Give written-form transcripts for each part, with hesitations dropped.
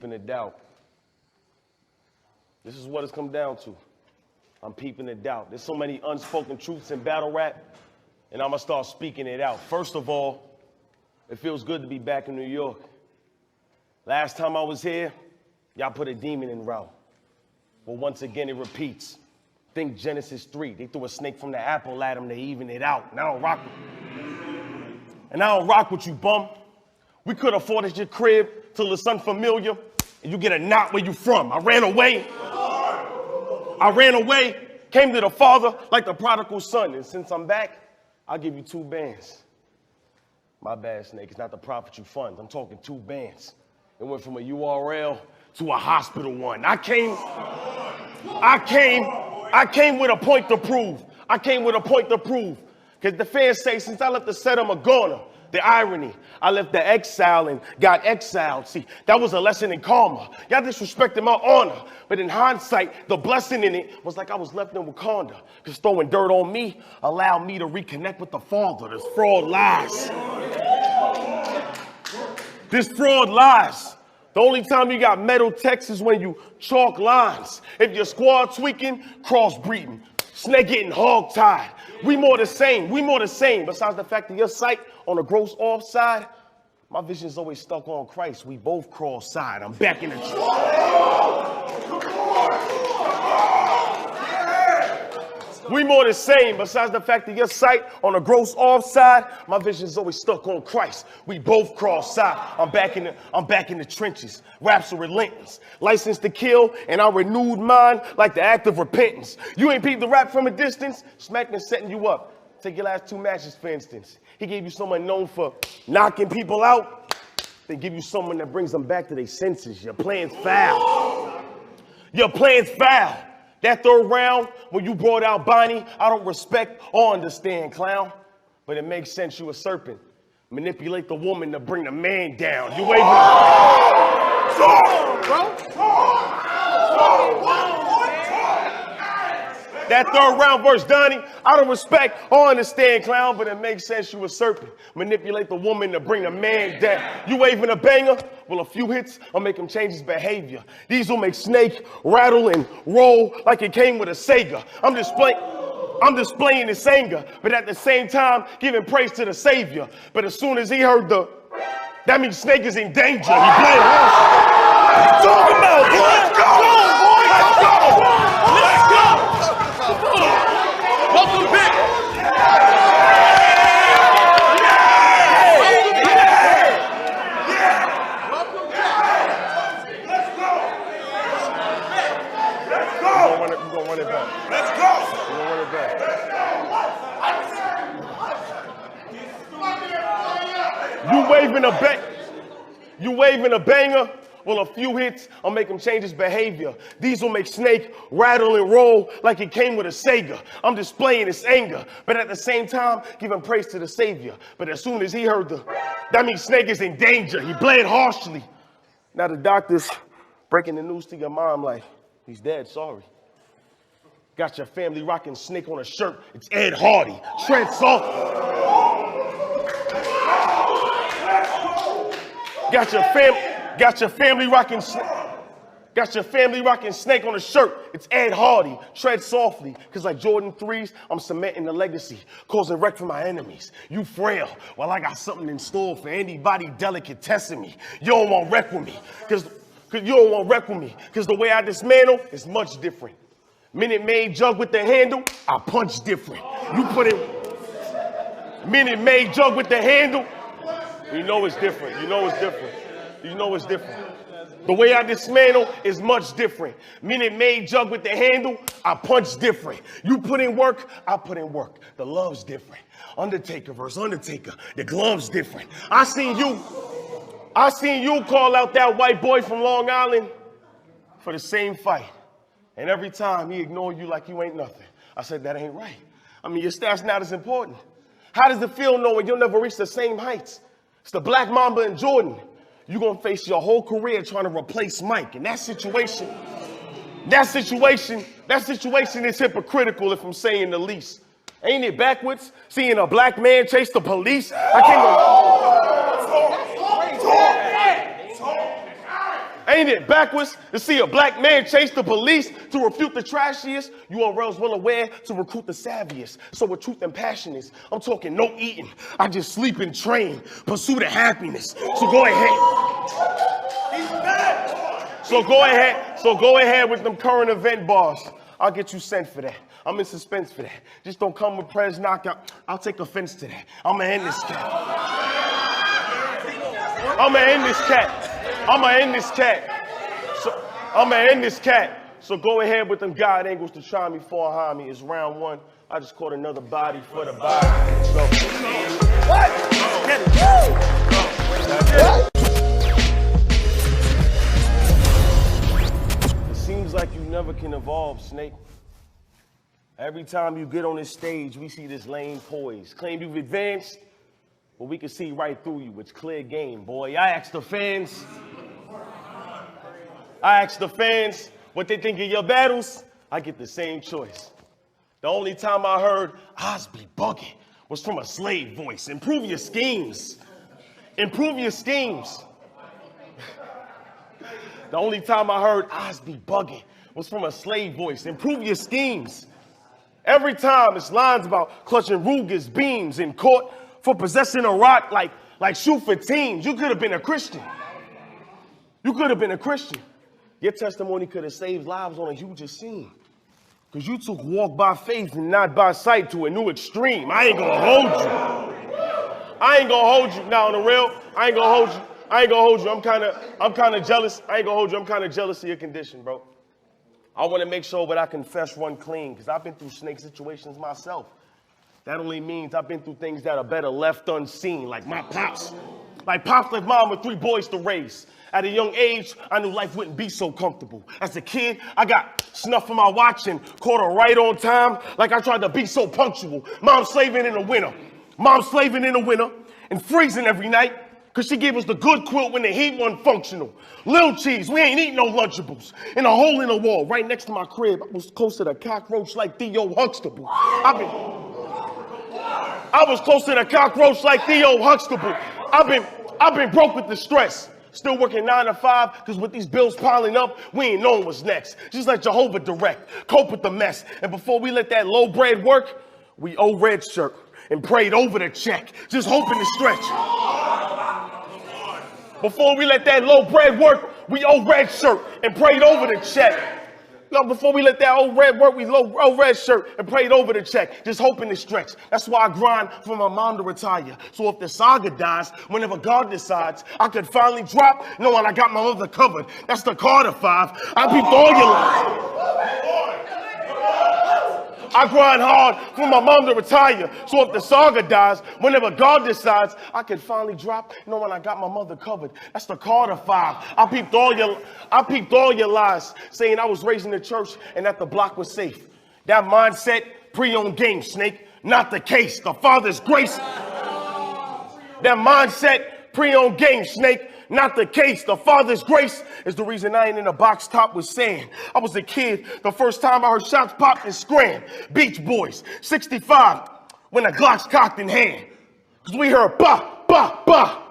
peeping the doubt. This is what it's come down to. I'm peeping the doubt. There's so many unspoken truths in battle rap, and I'm gonna start speaking it out. First of all, it feels good to be back in New York. Last time I was here, y'all put a demon in route. But once again, it repeats. Think Genesis 3. They threw a snake from the apple at him to even it out. And I don't rock with you, bum. We could have fought at your crib till it's unfamiliar, and you get a knot where you from. I ran away, came to the Father like the prodigal son. And since I'm back, I'll give you 2 bands. My bad, Snake. It's not the profit you fund. I'm talking 2 bands. It went from a URL to a hospital one. I came with a point to prove. Because the fans say, since I left the set, I'm a goner. The irony, I left the exile and got exiled. See, that was a lesson in karma. Y'all disrespected my honor. But in hindsight, the blessing in it was like I was left in Wakanda. Because throwing dirt on me allowed me to reconnect with the Father. This fraud lies. The only time you got metal text is when you chalk lines. If your squad tweaking, crossbreeding. Snake getting hog-tied. We more the same. Besides the fact that your sight on the gross offside, my vision's always stuck on Christ. We both cross-side. I'm back in the We more the same. Besides the fact that your sight on the gross offside, my vision's always stuck on Christ. We both cross-side. I'm back in the trenches. Raps are relentless. License to kill, and our renewed mind like the act of repentance. You ain't peeped the rap from a distance. Smack been setting you up. Take your last 2 matches, for instance. He gave you someone known for knocking people out. They give you someone that brings them back to their senses. Your plan's foul. That 3rd round, when you brought out Bonnie, I don't respect or understand, clown. But it makes sense, you a serpent. Manipulate the woman to bring the man down. You waving. That 3rd round verse, Donnie, I don't respect or understand, clown, but it makes sense, you a serpent. Manipulate the woman to bring the man down. You waving a banger? Well, a few hits will make him change his behavior. These will make Snake rattle and roll like it came with a Saga. I'm displaying his anger, but at the same time, giving praise to the Savior. But as soon as he heard that means Snake is in danger. He played horse. Talk about, boy. Let's go, boy. Let's go. Welcome back. You waving a banger? Well, a few hits will make him change his behavior. These will make Snake rattle and roll like it came with a Saga. I'm displaying his anger, but at the same time, giving praise to the Savior. But as soon as he heard that means Snake is in danger. He bled harshly. Now the doctor's breaking the news to your mom like, he's dead, sorry. Got your family rocking Snake on a shirt. It's Ed Hardy. Tread soft. Got your family rocking Snake on a shirt. It's Ed Hardy. Tread softly, cause like Jordan 3s, I'm cementing the legacy, causing wreck for my enemies. You frail, while I got something in store for anybody delicate testing me. You don't want wreck with me, cause the way I dismantle is much different. Minute Maid jug with the handle, I punch different. You put it. Minute Maid jug with the handle. You know it's different. The way I dismantle is much different. Minute Maid jug with the handle, I punch different. You put in work, I put in work. The love's different. Undertaker versus Undertaker, the glove's different. I seen you call out that white boy from Long Island for the same fight. And every time he ignored you like you ain't nothing. I said, that ain't right. I mean, your stats not as important. How does it feel knowing you'll never reach the same heights? It's the Black Mamba and Jordan. You're going to face your whole career trying to replace Mike. And that situation is hypocritical if I'm saying the least. Ain't it backwards seeing a black man chase the police? I can't go. Ain't it backwards to see a black man chase the police to refute the trashiest? URL's well aware to recruit the savviest. So with truth and passion is, I'm talking no eating. I just sleep and train, pursue the happiness. So go ahead. He's back. So go ahead with them current event bars. I'll get you sent for that. I'm in suspense for that. Just don't come with prayers knockout. I'll take offense to that. I'ma end this cat. I'ma end this cat. I'ma end this cat. So go ahead with them God angles to try me for behind me. It's round one. I just caught another body for the body. So. What? It seems like you never can evolve, Snake. Every time you get on this stage, we see this lame poise. Claim you've advanced, but we can see right through you. It's clear game, boy. I asked the fans what they think of your battles. I get the same choice. The only time I heard Oz be bugging was from a slave voice. Improve your schemes. Improve your schemes. The only time I heard Oz be bugging was from a slave voice. Improve your schemes. Every time it's lines about clutching Ruger's beams in court for possessing a rock like shoot for teams. You could have been a Christian. You could have been a Christian. Your testimony could have saved lives on a huger scene. Because you took walk by faith and not by sight to a new extreme. I ain't gonna hold you. Now on the real, I ain't gonna hold you. I'm kinda jealous. I ain't gonna hold you. I'm kinda jealous of your condition, bro. I want to make sure that I confess run clean, because I've been through snake situations myself. That only means I've been through things that are better left unseen, like my pops. Like pops left mom with 3 boys to raise. At a young age, I knew life wouldn't be so comfortable. As a kid, I got snuff in my watch and caught her right on time, like I tried to be so punctual. Mom slaving in the winter and freezing every night. Because she gave us the good quilt when the heat wasn't functional. Lil Cheese, we ain't eating no Lunchables. In a hole in the wall, right next to my crib, I was close to the cockroach like Theo Huxtable. I was close to the cockroach like Theo Huxtable. I've been broke with the stress. Still working 9 to 5, because with these bills piling up, we ain't knowing what's next. Just like Jehovah direct, cope with the mess. And before we let that low bread work, we owe red shirt and prayed over the check, just hoping to stretch. Before we let that low bread work, we owe red shirt and prayed over the check. No, before we let that old red work, we owe red shirt and prayed over the check, just hoping to stretch. That's why I grind for my mom to retire. So if the saga dies, whenever God decides, I could finally drop, knowing I got my mother covered. That's the Carter 5. I peeped all your life. I grind hard for my mom to retire. So if the saga dies, whenever God decides, I can finally drop, knowing I got my mother covered. That's the Carter 5. I peeped all your lies, saying I was raised in the church and that the block was safe. That mindset, pre-owned game, Snake. Not the case. The Father's grace. That mindset, pre-owned game, Snake. Not the case. The Father's grace is the reason I ain't in a box top with sand. I was a kid the first time I heard shots popped and scram. Beach Boys, 65, when the Glock's cocked in hand. Because we heard bah, bah, bah,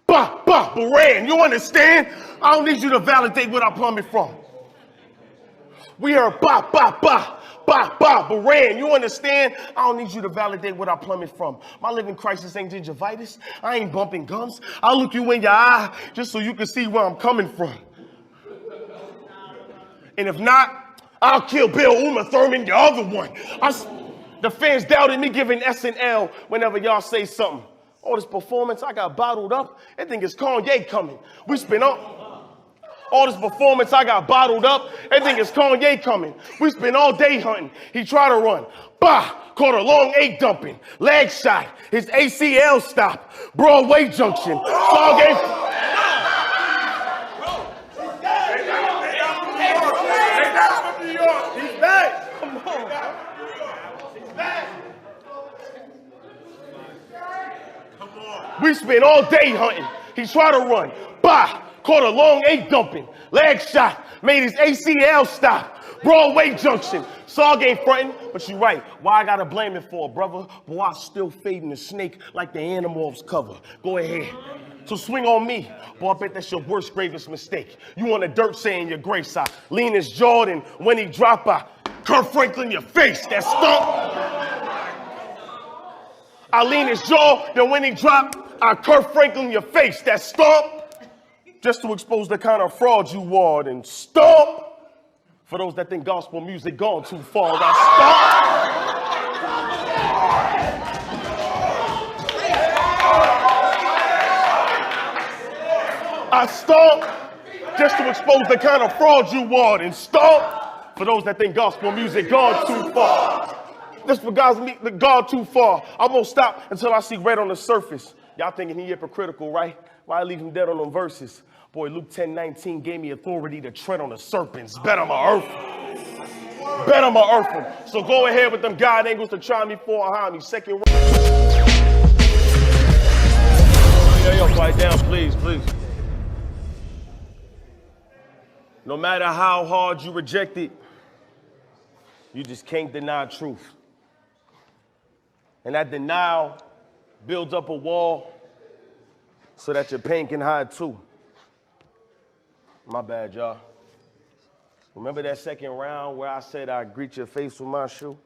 bah, bah, Baran. You understand? I don't need you to validate what I plumbing from. We heard bah, bah, bah. Bah, bah, Baran, you understand? I don't need you to validate what I plummet from. My living crisis ain't gingivitis. I ain't bumping gums. I'll look you in your eye just so you can see where I'm coming from. And if not, I'll kill Bill Uma Thurman, your other one. The fans doubted me giving SNL whenever y'all say something. All this performance, I got bottled up. They think it's Kanye coming. We spin up. All this performance, I got bottled up. Everything is Kanye coming. We spent all day hunting. He tried to run. Bah! Caught a long 8 dumping. Leg shot. His ACL stopped. Broadway Junction. Saga. He's back. Come on. He's back. Come on. We spent all day hunting. He tried to run. Bah! Caught a long 8 dumping. Leg shot. Made his ACL stop. Broadway Junction. Saga ain't frontin', but you right. Why I gotta blame it for, brother? Boy, I still fading the snake like the Animorphs cover. Go ahead. So swing on me. Boy, I bet that's your worst, gravest mistake. You on the dirt saying your grace. I lean as Jordan. When he drop, I Kurt Franklin your face. That stump. I lean his jaw, then when he drop, I Kurt Franklin your face. That stump. Just to expose the kind of fraud you are, and stomp. For those that think gospel music gone too far, that stomp. I stomp just to expose the kind of fraud you are, and stomp. For those that think gospel music gone too far. This for God too far. I won't stop until I see red on the surface. Y'all thinking he hypocritical, right? Why I leave him dead on them verses? Boy, Luke 10:19 gave me authority to tread on the serpents. Bet I'ma earth him. Bet I'ma earth him. So go ahead with them God angles to try me for behind me. Second round. Yo, quiet down, please. No matter how hard you reject it, you just can't deny truth. And that denial builds up a wall so that your pain can hide too. My bad, y'all. Remember that second round where I said I'd greet your face with my shoe?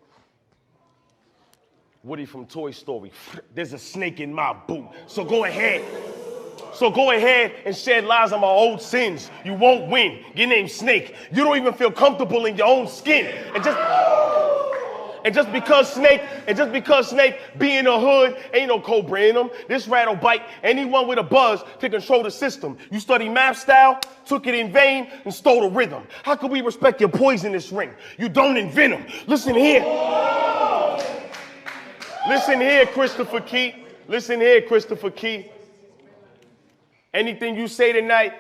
Woody from Toy Story. There's a snake in my boot. So go ahead and shed lies on my old sins. You won't win. Your name's Snake. You don't even feel comfortable in your own skin. And just because Snake be in the hood, ain't no Cobra in him. This rat'll bite anyone with a buzz to control the system. You study math style, took it in vain, and stole the rhythm. How could we respect your poisonous ring? You don't invent them. Listen here. Listen here, Christopher Key. Listen here, Christopher Key. Anything you say tonight,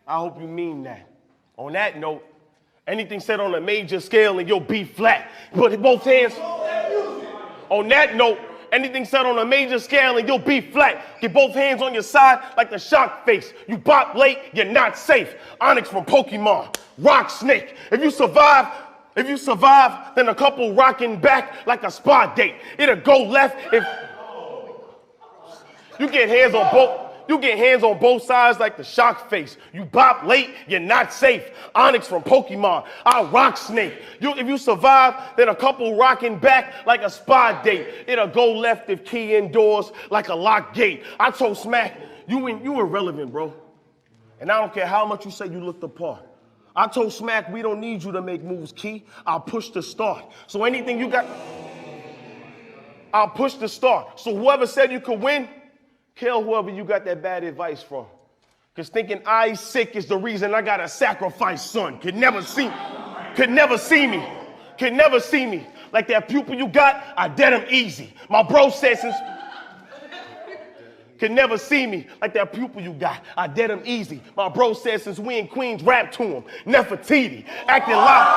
I hope you mean that. On that note, anything said on a major scale and you'll be flat. Put both hands. On that note, anything said on a major scale and you'll be flat. Get both hands on your side like the shock face. You bop late, you're not safe. Onyx from Pokemon, Rock Snake. If you survive, then a couple rocking back like a spa date. It'll go left if you get hands on both. You get hands on both sides like the shock face. You bop late, you're not safe. Onyx from Pokemon, I Rock Snake. If you survive, then a couple rocking back like a spa date. It'll go left if key indoors like a locked gate. I told Smack, you irrelevant, bro. And I don't care how much you say you looked the part. I told Smack, we don't need you to make moves, Key. I'll push the start. So anything you got, I'll push the start. So whoever said you could win, kill whoever you got that bad advice from. Because thinking I sick is the reason I gotta sacrifice, son. Could never see me. Like that pupil you got, I dead him easy. My bro says since could never see me like that pupil you got. I dead him easy. My bro said since we in Queens, rap to him. Nefertiti, acting like.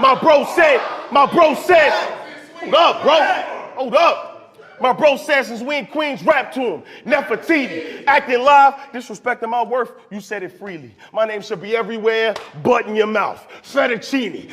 My bro said, hold up, bro. Hold up. My bro said since we in Queens, rap to him. Nefertiti, acting live, disrespecting my worth, you said it freely. My name should be everywhere but in your mouth. Fettuccine.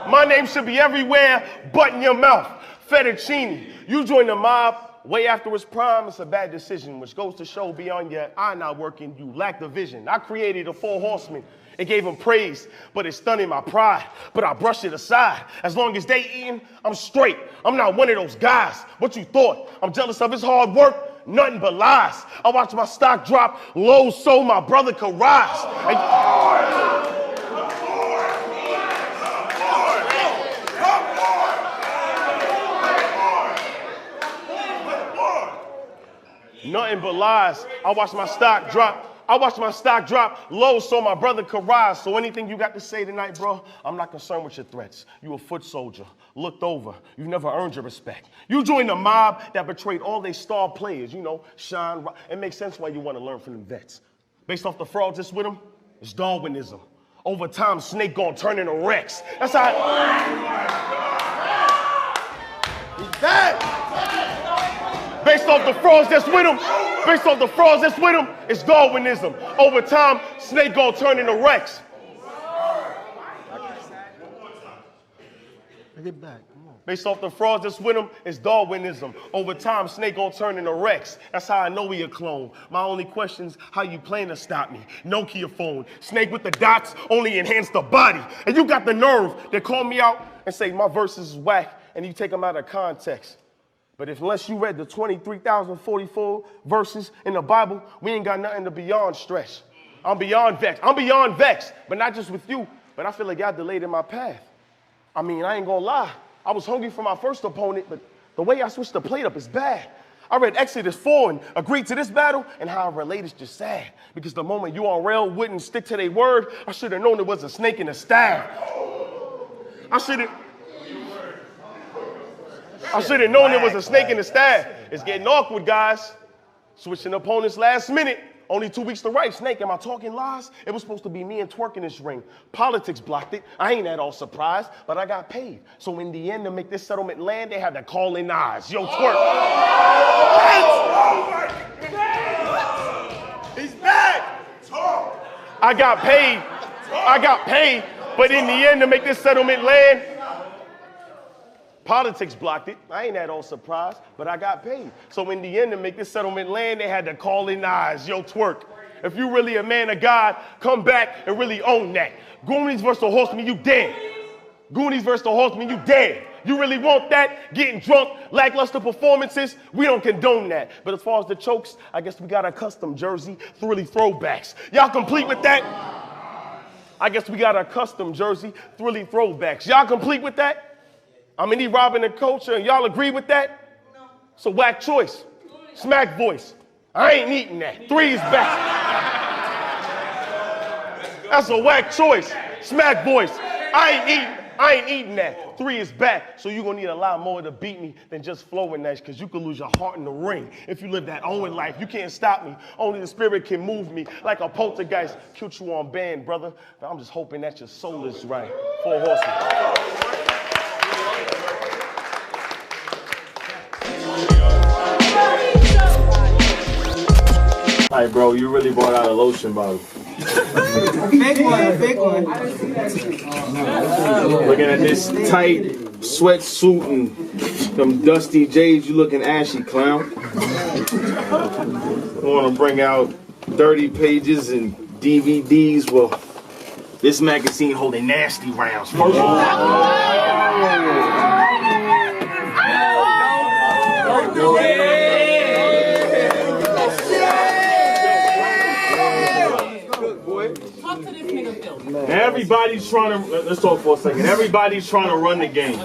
My name should be everywhere but in your mouth. Fettuccine. You join the mob way after its prime, it's a bad decision, which goes to show beyond your eye not working, you lack the vision. I created the 4 horsemen and gave them praise, but it's stunning my pride. But I brushed it aside. As long as they eating, I'm straight. I'm not one of those guys. What you thought? I'm jealous of his hard work? Nothing but lies. I watch my stock drop low so my brother could rise. Nothing but lies. I watch my stock drop low so my brother could rise. So anything you got to say tonight, bro, I'm not concerned with your threats. You a foot soldier, looked over. You never earned your respect. You joined the mob that betrayed all their star players. You know, Sean. It makes sense why you want to learn from them vets. Based off the frauds that's with them, it's Darwinism. Over time, Snake gonna turn into Rex. That's how. Based off the frauds that's with him, it's Darwinism. Over time, snake gonna turn into Rex. Get back. Based off the frauds that's with him, it's Darwinism. Over time, snake gonna turn into Rex. That's how I know he a clone. My only question's how you plan to stop me. Nokia phone. Snake with the dots only enhance the body. And you got the nerve to call me out and say my verses is whack and you take them out of context. But unless you read the 23,044 verses in the Bible, we ain't got nothing to beyond stretch. I'm beyond vexed, but not just with you, but I feel like y'all delayed in my path. I mean, I ain't gonna lie. I was hungry for my first opponent, but the way I switched the plate up is bad. I read Exodus 4 and agreed to this battle, and how I relate is just sad. Because the moment you on rail wouldn't stick to their word, I should have known there was a snake in the staff. I should have known there was a snake in the staff. It's getting awkward, guys. Switching opponents last minute. Only 2 weeks to write. Snake, am I talking lies? It was supposed to be me and Twerk in this ring. Politics blocked it. I ain't at all surprised, but I got paid. So in the end, to make this settlement land, they had to call in eyes. Yo, Twerk. He's back. I got paid, but in the end, to make this settlement land, politics blocked it. I ain't at all surprised, but I got paid. So in the end, to make this settlement land, they had to call in eyes. Yo, Twerk, if you really a man of God, come back and really own that. Goonies versus the Horseman, you dead. Goonies versus the Horseman, you dead. You really want that? Getting drunk, lackluster performances, we don't condone that. But as far as the chokes, I guess we got a custom jersey, really throwbacks. Y'all complete with that? I guess we got a custom jersey, really throwbacks. Y'all complete with that? I'm in robbing the culture, and y'all agree with that? No. So whack choice. Smack voice. I ain't eating that. 3 is back. That's a whack choice. Smack voice. I ain't eating that. 3 is back. So you're gonna need a lot more to beat me than just flowing that, because you could lose your heart in the ring if you live that Owen life. You can't stop me. Only the spirit can move me like a poltergeist. Killed you on band, brother. But I'm just hoping that your soul is right. 4 horsemen. All right, bro, you really brought out a lotion bottle. Big one. Looking at this tight sweatsuit and them dusty J's, you looking ashy, clown. I want to bring out 30 pages and DVDs. Well, this magazine holding nasty rounds. First of everybody's trying to, let's talk for a second. Everybody's trying to run the game.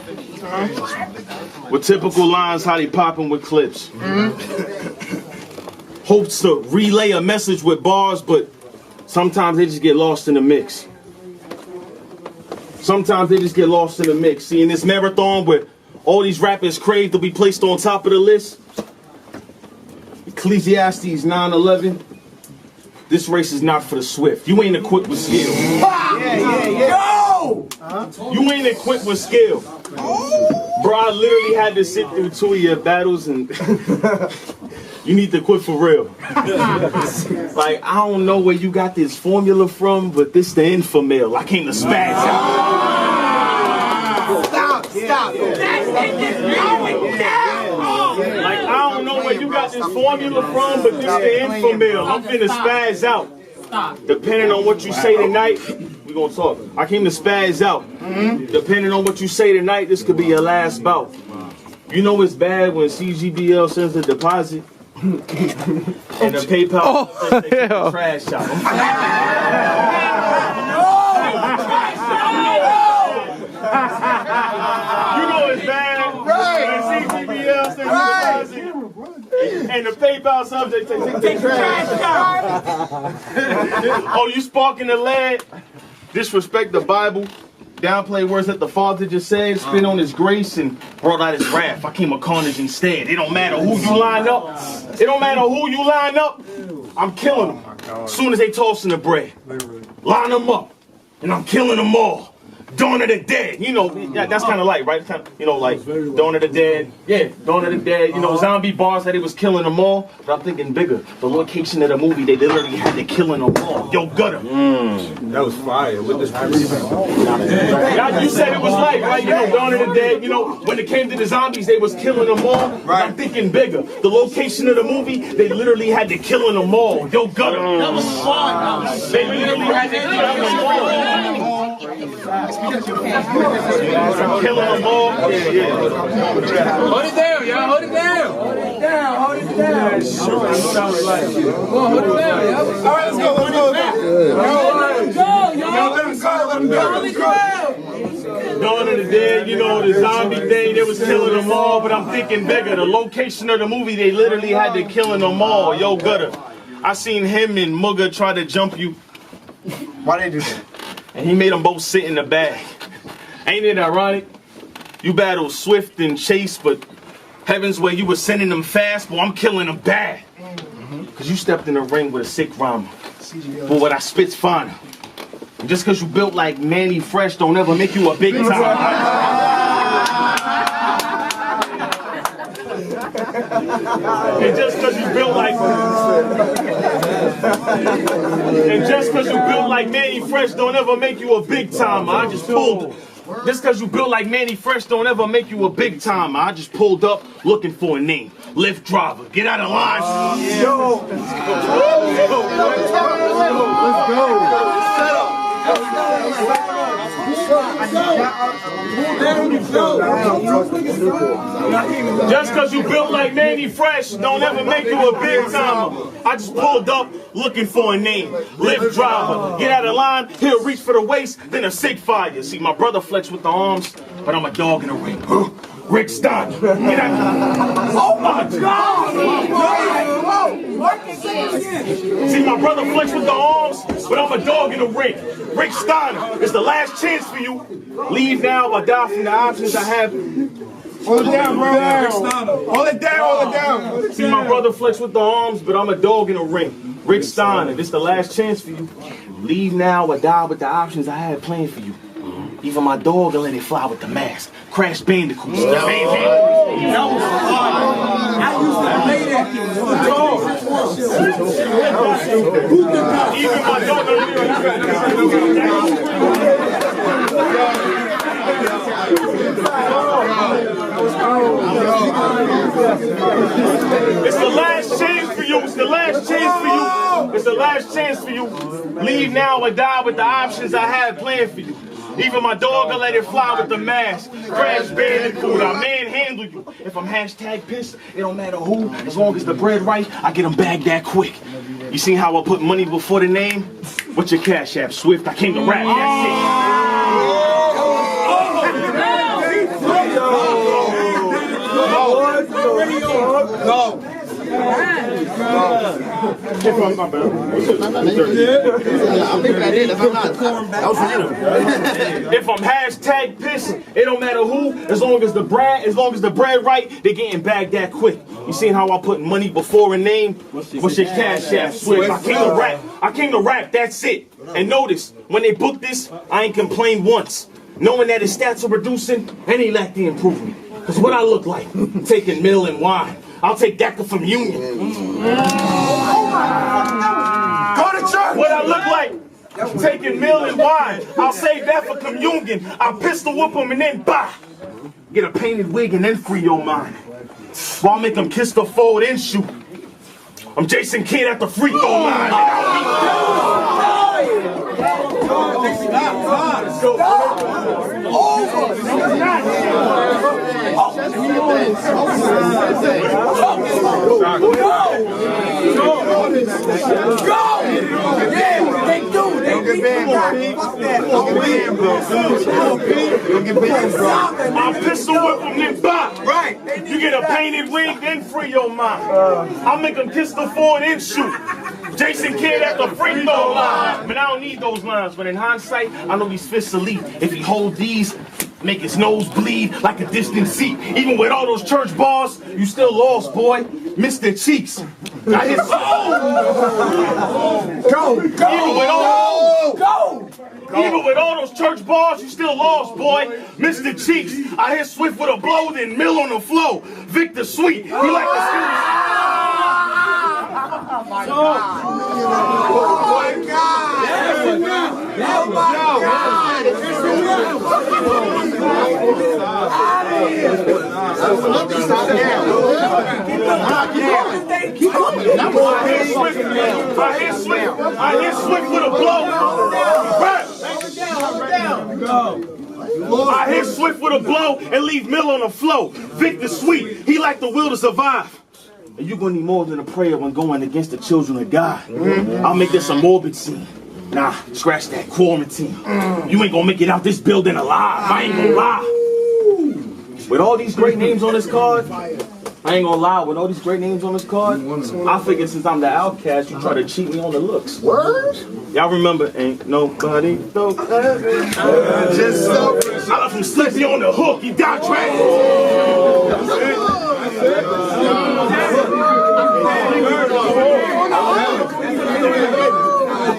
With typical lines, how they popping with clips. Hopes to relay a message with bars, but sometimes they just get lost in the mix. See, in this marathon where all these rappers crave to be placed on top of the list, Ecclesiastes 9:11. This race is not for the swift. You ain't equipped with skill. Yo! You ain't equipped with skill. Bro, I literally had to sit through 2 of your battles, and you need to quit for real. Like, I don't know where you got this formula from, but this the infamil. I came to spaz out. Stop. Like, I don't know where you got this formula from, but this the infamil. I'm finna spaz out. Depending on what you say tonight, we gonna talk. I came to spaz out. Depending on what you say tonight, this could be your last bout. You know it's bad when CGBL sends a deposit and the PayPal takes the trash out. You know it's bad when CGBL sends a deposit and the PayPal subject takes the trash out. Oh, you sparking the lead? Disrespect the Bible. Downplay words that the Father just said, spin on his grace and brought out his wrath. I came a carnage instead. It don't matter who you line up. I'm killing them. As soon as they tossing the bread. Line them up. And I'm killing them all. Dawn of the Dead. You know, that's kind of like, right? Kind of, you know, like Dawn of the Dead. Yeah, Dawn of the Dead. You know, zombie bars that it was killing them all. But I'm thinking bigger. The location of the movie, they literally had to killing them all. Yo, gutter. That was fire. With this You said it was like, right? You know, Dawn of the Dead. You know, when it came to the zombies, they was killing them all. Right. I'm thinking bigger. The location of the movie, they literally had to killing them all. Yo, gutter. That was fun. They literally had to killing them all. Killing them all. Hold it down, y'all. Hold it down. Hold it down. Hold it down. Come on, hold it down, y'all. All right, let's go. Let him go. Dawn of the Dead, you know, the zombie thing, they was killing them all, but I'm thinking bigger. The location of the movie, they literally had to killing them all. Yo, gutter. I seen him and Mugga try to jump you. Why they do that? And he made them both sit in the bag. Ain't it ironic? You battle Swift and Chase, but heaven's where you were sending them fast, but I'm killing them bad. Cause you stepped in the ring with a sick rhyme. But what I spit's fine. And just cause you built like Manny Fresh don't ever make you a big time. And just cause you built like Manny Fresh don't ever make you a big timer. I just pulled. Just cause you built like Manny Fresh don't ever make you a big timer. I just pulled up looking for a name. Lift driver. Get out of line. Yo. Let's go. Just cause you built like Manny Fresh don't ever make you a big timer. I just pulled up looking for a name. Lift driver. Get out of line, he'll reach for the waist, then a sig fire. See, my brother flex with the arms, but I'm a dog in the ring. Rick Stein. Get out. Oh my God! See, my brother flex with the arms, but I'm a dog in the ring. Rick Steiner, it's the last chance for you. Leave now or die from the options I have. Hold it down, bro. Hold it down, hold it down. See, my brother flex with the arms, but I'm a dog in the ring. Rick Steiner, this the last chance for you. Leave now or die with the options I had planned for you. Even my dog will let it fly with the mask. Crash Bandicoots. I used to play that. Even my dog. It's the last chance for you. It's the last chance for you. It's the last chance for you. Leave now or die with the options I had planned for you. Even my dog will let it fly with the mask. Crash Bandicoot, I manhandle you. If I'm hashtag pissed, it don't matter who. As long as the bread right, I get them bagged that quick. You seen how I put money before the name? What's your cash app, Swift? I came to rap. Go. If I'm hashtag pissed, it don't matter who. As long as the bread right, they getting bagged that quick. You seen how I put money before a name? What's your cash app, Swift? I came to rap. I came to rap. That's it. And notice when they book this, I ain't complained once. Knowing that his stats are reducing, and he lacked the improvement. Cause what I look like, taking mill and wine. I'll take that from Union. Go to church. What I look like, taking mill and wine. I'll save that for communion. I'll pistol whip them and then bye. Get a painted wig and then free your mind. While I make them kiss the forward and shoot. I'm Jason Kidd at the free throw line. I'll pistol whip them then bop. Right. You get a painted wig, then free your mind. I'll make them kiss the forward and shoot. Jason Kidd at the free throw line. Man, I don't need those lines, but in hindsight, I know these fists elite. If he hold these, make his nose bleed like a distant seat. Even with all those church bars, you still lost, boy. Missed their cheeks. I hit Go. Even with all, Go. Even with all those church bars, you still lost, boy. Mr. Cheeks, I hit Swift with a blow, then Mill on the flow. Victor Sweet, he like the students. Oh my God. I hit Swift with a blow. I hit Swift with a blow and leave Mill on the flow. Victor Sweet, he like the will to survive. And you're gonna need more than a prayer when going against the children of God. I'll make this a morbid scene. Nah, scratch that quarantine. You ain't gonna make it out this building alive. I ain't gonna lie. With all these great names on this card, I ain't gonna lie, with all these great names on this card, I figured since I'm the outcast, you try to cheat me on the looks. Word? Y'all remember, ain't nobody, just so. I left him slippy on the hook, he died tragic.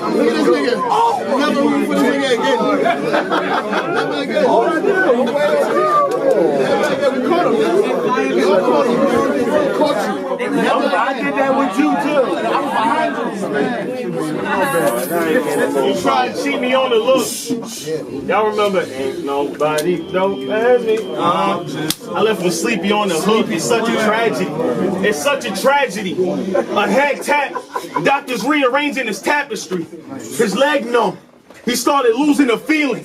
Look at this nigga. Another room for this nigga again. We caught him. We all caught him. Caught you. I did that with you too. You tried to cheat me on the look. Y'all remember, ain't nobody don't ask me. I left him sleepy on the hook. It's such a tragedy. It's such a tragedy. A head tap. Doctors rearranging his tapestry. His leg numb. He started losing the feeling.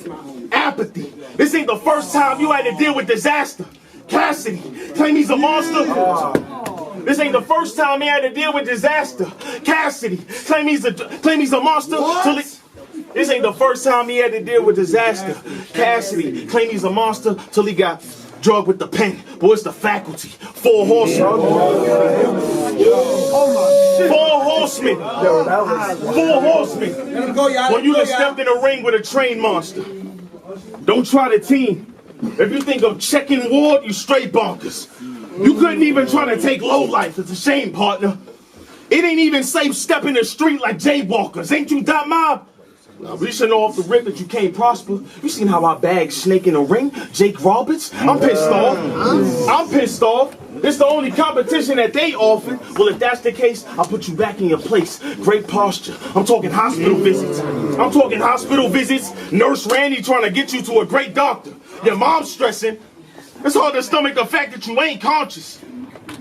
Apathy. This ain't the first time you had to deal with disaster. Cassidy claim he's a monster. This ain't the first time he had to deal with disaster. Cassidy claim he's a monster. This ain't the first time he had to deal with disaster. Cassidy claim he's a monster till he got drugged with the pen. Boy, it's the faculty. 4 horsemen. 4 horsemen. 4 horsemen. When you done stepped in a ring with a trained monster. Don't try to team. If you think of checking ward, you straight bonkers. You couldn't even try to take low life. It's a shame, partner. It ain't even safe stepping the street like jaywalkers. Ain't you Dot Mob? Now, we should know off the rip that you can't prosper. You seen how I bag Snake in the ring? Jake Roberts? I'm pissed off. I'm pissed off. It's the only competition that they offer. Well, if that's the case, I'll put you back in your place. Great posture. I'm talking hospital visits. I'm talking hospital visits. Nurse Randy trying to get you to a great doctor. Your mom's stressing. It's hard to stomach the fact that you ain't conscious.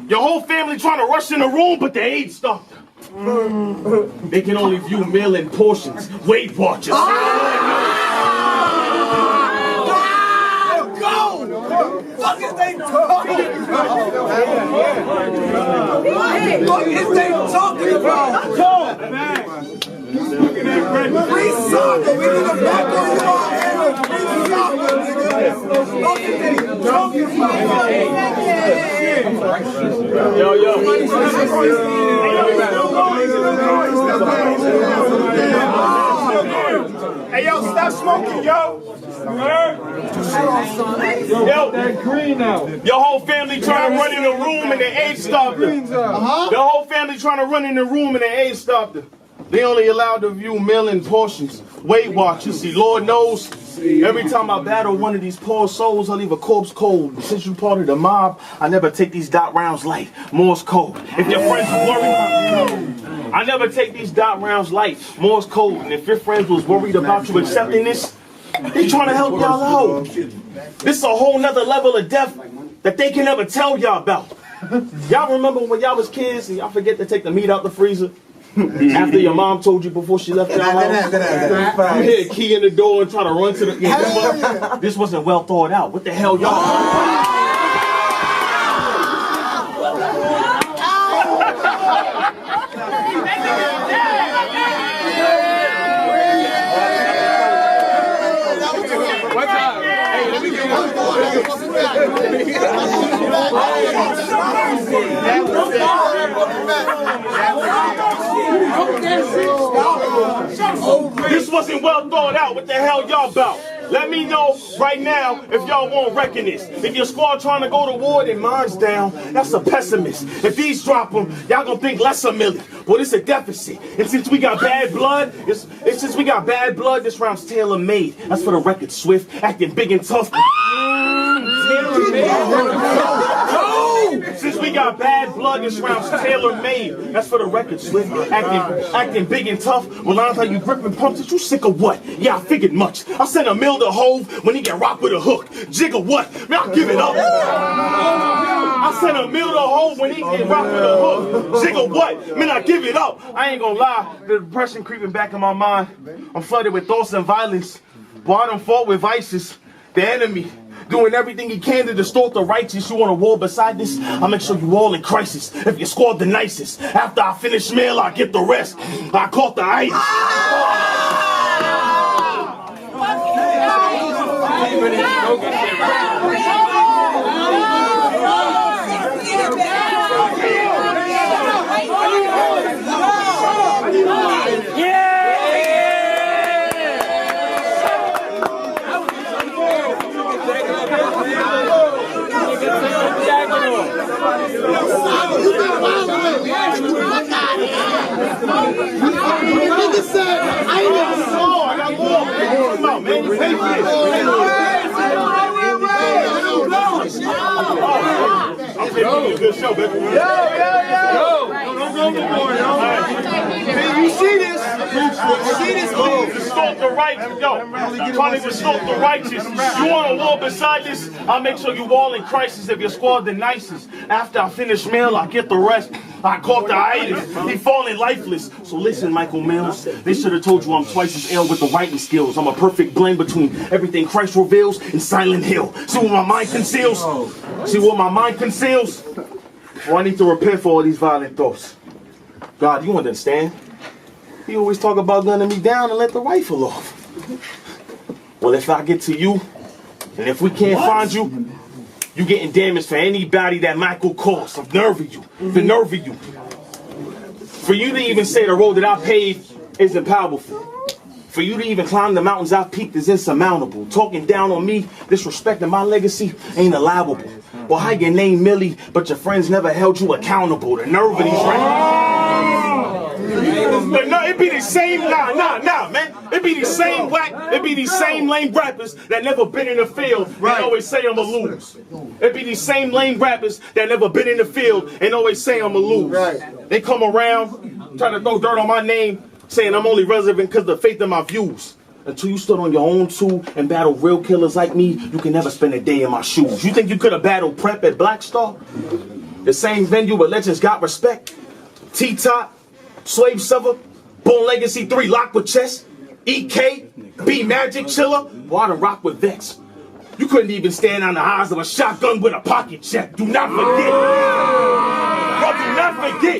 Your whole family trying to rush in the room, but they ain't stopped. They can only view meal in portions. Weight Watchers. Fuck is they talking? What is they talking about? Free Saga, we need a back on your ass. Free Saga, nigga. What is they talking about? Yo. Hey, yo, stop smoking, yo. Yo, that green now. Your whole family trying to run in the room and the AIDS stopped her. The whole family trying to run in the room and the AIDS stopped her. They only allowed to view meal in portions. Weight Watchers. See, Lord knows, every time I battle one of these poor souls, I leave a corpse cold. Since you part of the mob, I never take these dot rounds light. Morse code. If your friends was worried, I never take these dot rounds light. Morse code. And if your friends was worried about you accepting this, they trying to help y'all out. This is a whole nother level of death that they can never tell y'all about. Y'all remember when y'all was kids and y'all forget to take the meat out the freezer? After your mom told you before she left your house? You hit a key in the door and try to run to the... This wasn't well thought out. What the hell y'all... This wasn't well thought out. What the hell y'all about? Let me know right now if y'all won't reckon this. If your squad trying to go to war, then mine's down. That's a pessimist. If these drop them, y'all gonna think less of Millie. Well, it's a deficit. And since we got bad blood, this round's tailor-made. That's for the record, Swift. Acting big and tough. Since we got bad blood, this round's tailor-made. That's for the record, Swift. Acting big and tough. Well, lines like you gripping pumps, is you sick of what? Yeah, I figured much. I sent a mill to Hove when he get rocked with a hook. Jig of what? Man, I'll give it up. I sent a mill to Hove when he get rocked with a hook. Jig of what? Man, I give it up. I ain't gonna lie, the depression creeping back in my mind. I'm flooded with thoughts and violence. Boy, I done fought with vices. The enemy. Doing everything he can to distort the righteous. You want a war beside this? I'll make sure you all in crisis. If you squad the nicest, after I finish meal, I get the rest. I caught the ice. Good show, baby. You see this? Distort the righteous. Trying to distort the righteous. You want a war beside this? I'll make sure you all in crisis if your squad the nicest. After I finish meal, I get the rest. I caught the itis. He falling lifeless. So listen, Michael Mills. They should have told you I'm twice as ill with the writing skills. I'm a perfect blend between everything Christ reveals and Silent Hill. See what my mind conceals? See what my mind conceals? Well, I need to repent for all these violent thoughts. God, you understand? You always talk about gunning me down and let the rifle off. Well, if I get to you, and if we can't find you, you getting damaged for anybody that Michael calls. The nerve of you. The nerve of you. For you to even say the road that I paved isn't powerful. For you to even climb the mountains I've peaked is insurmountable. Talking down on me, disrespecting my legacy ain't allowable. Well, how your name Millie, but your friends never held you accountable. The nerve of these But no, it be the same, nah, man. It be the same whack, it be these same lame rappers that never been in the field and always say I'ma lose. It be these same lame rappers that never been in the field and always say I'ma lose. They come around, try to throw dirt on my name, saying I'm only relevant because of the faith in my views. Until you stood on your own too and battled real killers like me, you can never spend a day in my shoes. You think you could have battled Prep at Black Star? The same venue where legends got respect. T-Top, Slave Silver, Bone Legacy 3, Lock with Chess, EK, B Magic Chiller, well, I done rock with Vex. You couldn't even stand on the eyes of a shotgun with a pocket check. Do not forget. Bro, do not forget.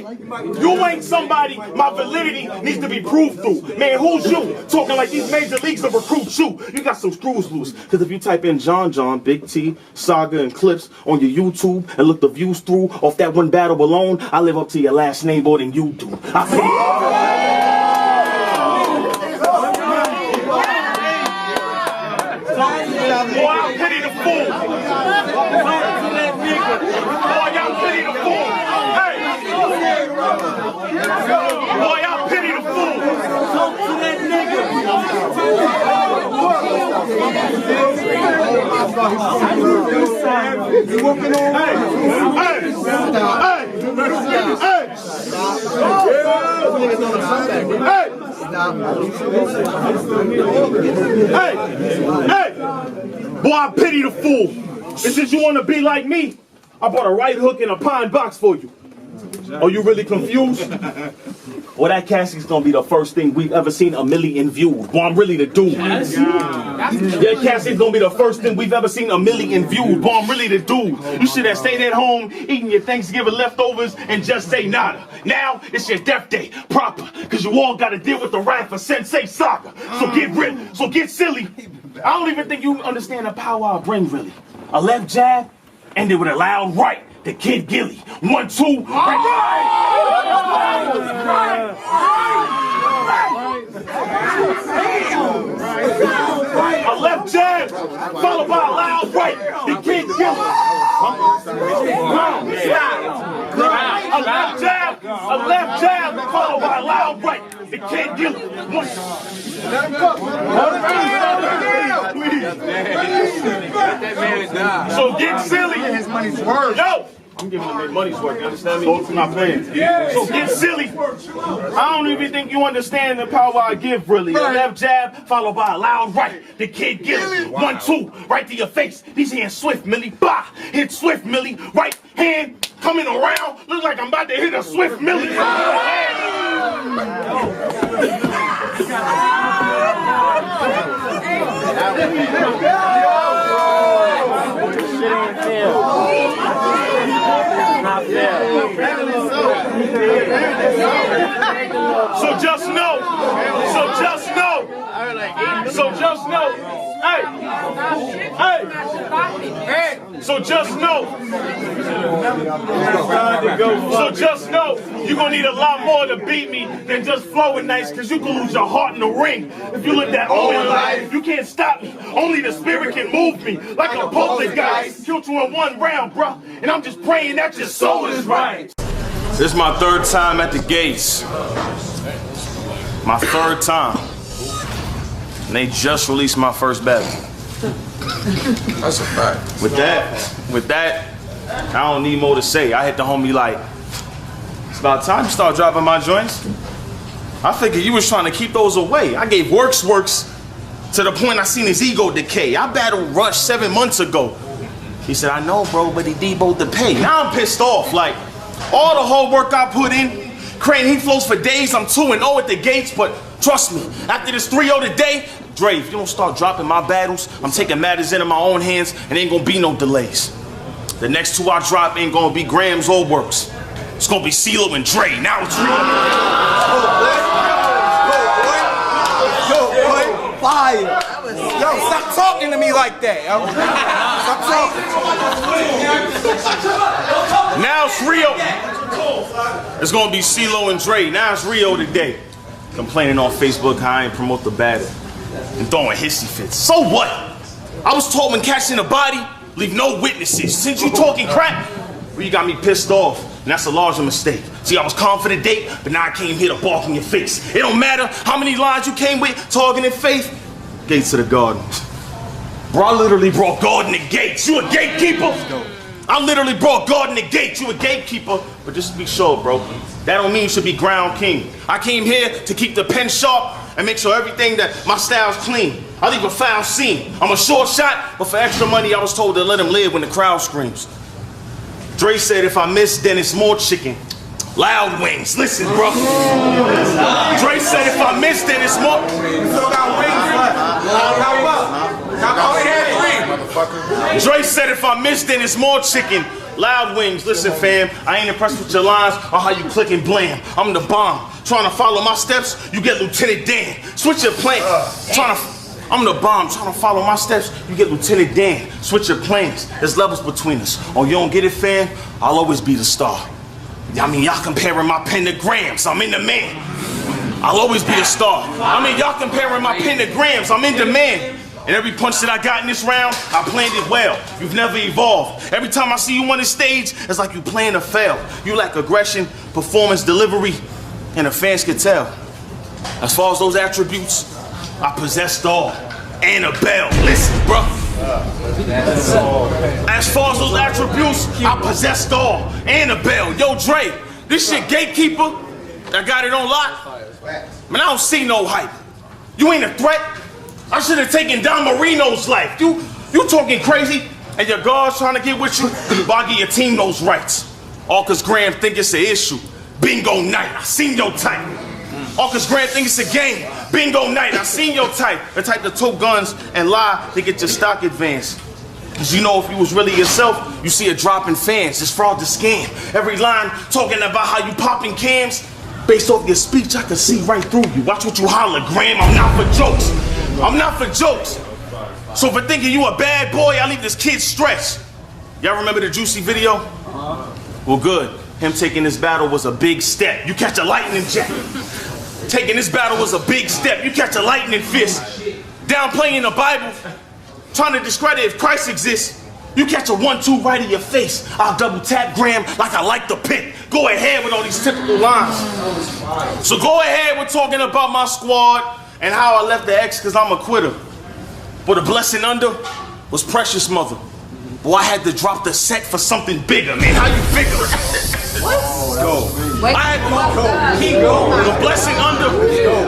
You ain't somebody my validity needs to be proved through. Man, who's you? Talking like these major leagues to recruit you. You got some screws loose. Because if you type in John, Big T, Saga, and clips on your YouTube and look the views through off that one battle alone, I live up to your last name more than you do. Boy, I'll pity the fool. Boy, y'all pity the fool. Hey. Boy, y'all pity the fool. Talk to that nigga. You walking on? Hey, boy, I pity the fool. And since you want to be like me, I bought a right hook and a pine box for you. Are you really confused? Well, that casket's gonna be the first thing we've ever seen a million viewed. Boy, I'm really the dude. That casket's gonna be the first thing we've ever seen a million viewed. Boy, I'm really the dude. You should have stayed at home eating your Thanksgiving leftovers and just say nada. Now it's your death day, proper, because you all gotta deal with the wrath for Sensei Saga. So get silly. I don't even think you understand the power I bring, really. A left jab, ended with a loud right. The Kid Gilly. 1, 2, right. A left jab. jab, followed by a loud right. They can't get it. One. Let him cook. So get silly. His money's worth. Yo! I'm giving them their money's worth, you understand me? So my plan. So get silly. I don't even think you understand the power I give, really. A left jab, followed by a loud right. The kid gets it. 1, 2, right to your face. These hands swift, Millie. Bah! Hit swift, Millie. Right hand coming around. Look like I'm about to hit a swift, Millie. So just know. So just know you're gonna need a lot more to beat me than just flowing nice, cause you can lose your heart in the ring. If you let that own life, you can't stop me. Only the spirit can move me like a poltergeist. Killed you in 1 round, bruh, and I'm just praying that your soul is right. This is my 3rd time at the gates. My 3rd time. And they just released my first battle. That's a fact. With that, I don't need more to say. I hit the homie like, it's about time you start dropping my joints. I figured you was trying to keep those away. I gave works to the point I seen his ego decay. I battled Rush 7 months ago. He said, I know, bro, but he deboed the pay. Now I'm pissed off. Like, all the hard work I put in, Crane, he flows for days. I'm 2-0 at the gates, but trust me, after this 3-0 today, Dre, if you don't start dropping my battles, I'm taking matters into my own hands, and ain't gonna be no delays. The next 2 I drop ain't gonna be Grams or Works. It's gonna be CeeLo and Dre. Now it's real. Yo, boy, fire. Yo, stop talking to me like that, yo. Stop talking. Now it's Rio. It's gonna be CeeLo and Dre. Now it's Rio today. Complaining on Facebook how I ain't promote the battle and throwing hissy fits. So what? I was told when catching a body, leave no witnesses. Since you talking crap, well, you got me pissed off, and that's a larger mistake. See, I was confident date, but now I came here to bark in your face. It don't matter how many lines you came with, targeting faith. Gates of the garden. Bro, I literally brought God in the gates. You a gatekeeper? I literally brought God in the gates. You a gatekeeper? But just to be sure, bro, that don't mean you should be ground king. I came here to keep the pen sharp and make sure everything that my style's clean. I leave a foul scene. I'm a short shot, but for extra money, I was told to let him live when the crowd screams. Dre said if I miss, then it's more chicken. Loud wings. Listen, bro. Dre said if I miss, then it's more. Dre said if I miss, then it's more chicken. Loud wings. Listen, fam, I ain't impressed with your lines or how you click and blam. I'm the bomb. Trying to follow my steps, you get Lieutenant Dan. Switch your plan. I'm the bomb. Trying to follow my steps, you get Lieutenant Dan. Switch your plans. There's levels between us. Oh, you don't get it, fam? I'll always be the star. I mean, y'all comparing my pentagrams. I'm in the man. I'll always be a star. I mean, y'all comparing my pentagrams. I'm in demand. And every punch that I got in this round, I planned it well. You've never evolved. Every time I see you on the stage, it's like you plan to fail. You lack aggression, performance, delivery, and the fans can tell. As far as those attributes, I possessed all. Annabelle, listen, bro. As far as those attributes, I possessed all. Annabelle, yo, Dre, this shit gatekeeper that got it on lock. Man, I don't see no hype. You ain't a threat. I should have taken Don Marino's life. You talking crazy, and your guards trying to get with you, but I give your team those rights. All cause Graham think it's an issue. Bingo night, I seen your type. All cause Graham think it's a game. Bingo night, I seen your type. The type to tote guns and lie to get your stock advanced. Cause you know if you was really yourself, you see a drop in fans. It's fraud to scam. Every line talking about how you popping cams. Based off your speech, I can see right through you. Watch what you holler, Graham. I'm not for jokes. I'm not for jokes. So for thinking you a bad boy, I leave this kid stressed. Y'all remember the Juicy video? Well, good. Him taking this battle was a big step. You catch a lightning jet. Taking this battle was a big step. You catch a lightning fist. Downplaying the Bible. Trying to discredit if Christ exists. You catch a 1-2 right in your face, I'll double tap Graham like I like the pick. Go ahead with all these typical lines. So go ahead with talking about my squad and how I left the X because I'm a quitter. But the blessing under was Precious Mother. Boy, I had to drop the set for something bigger, man. How you figure? Go. I had to keep going. The blessing under.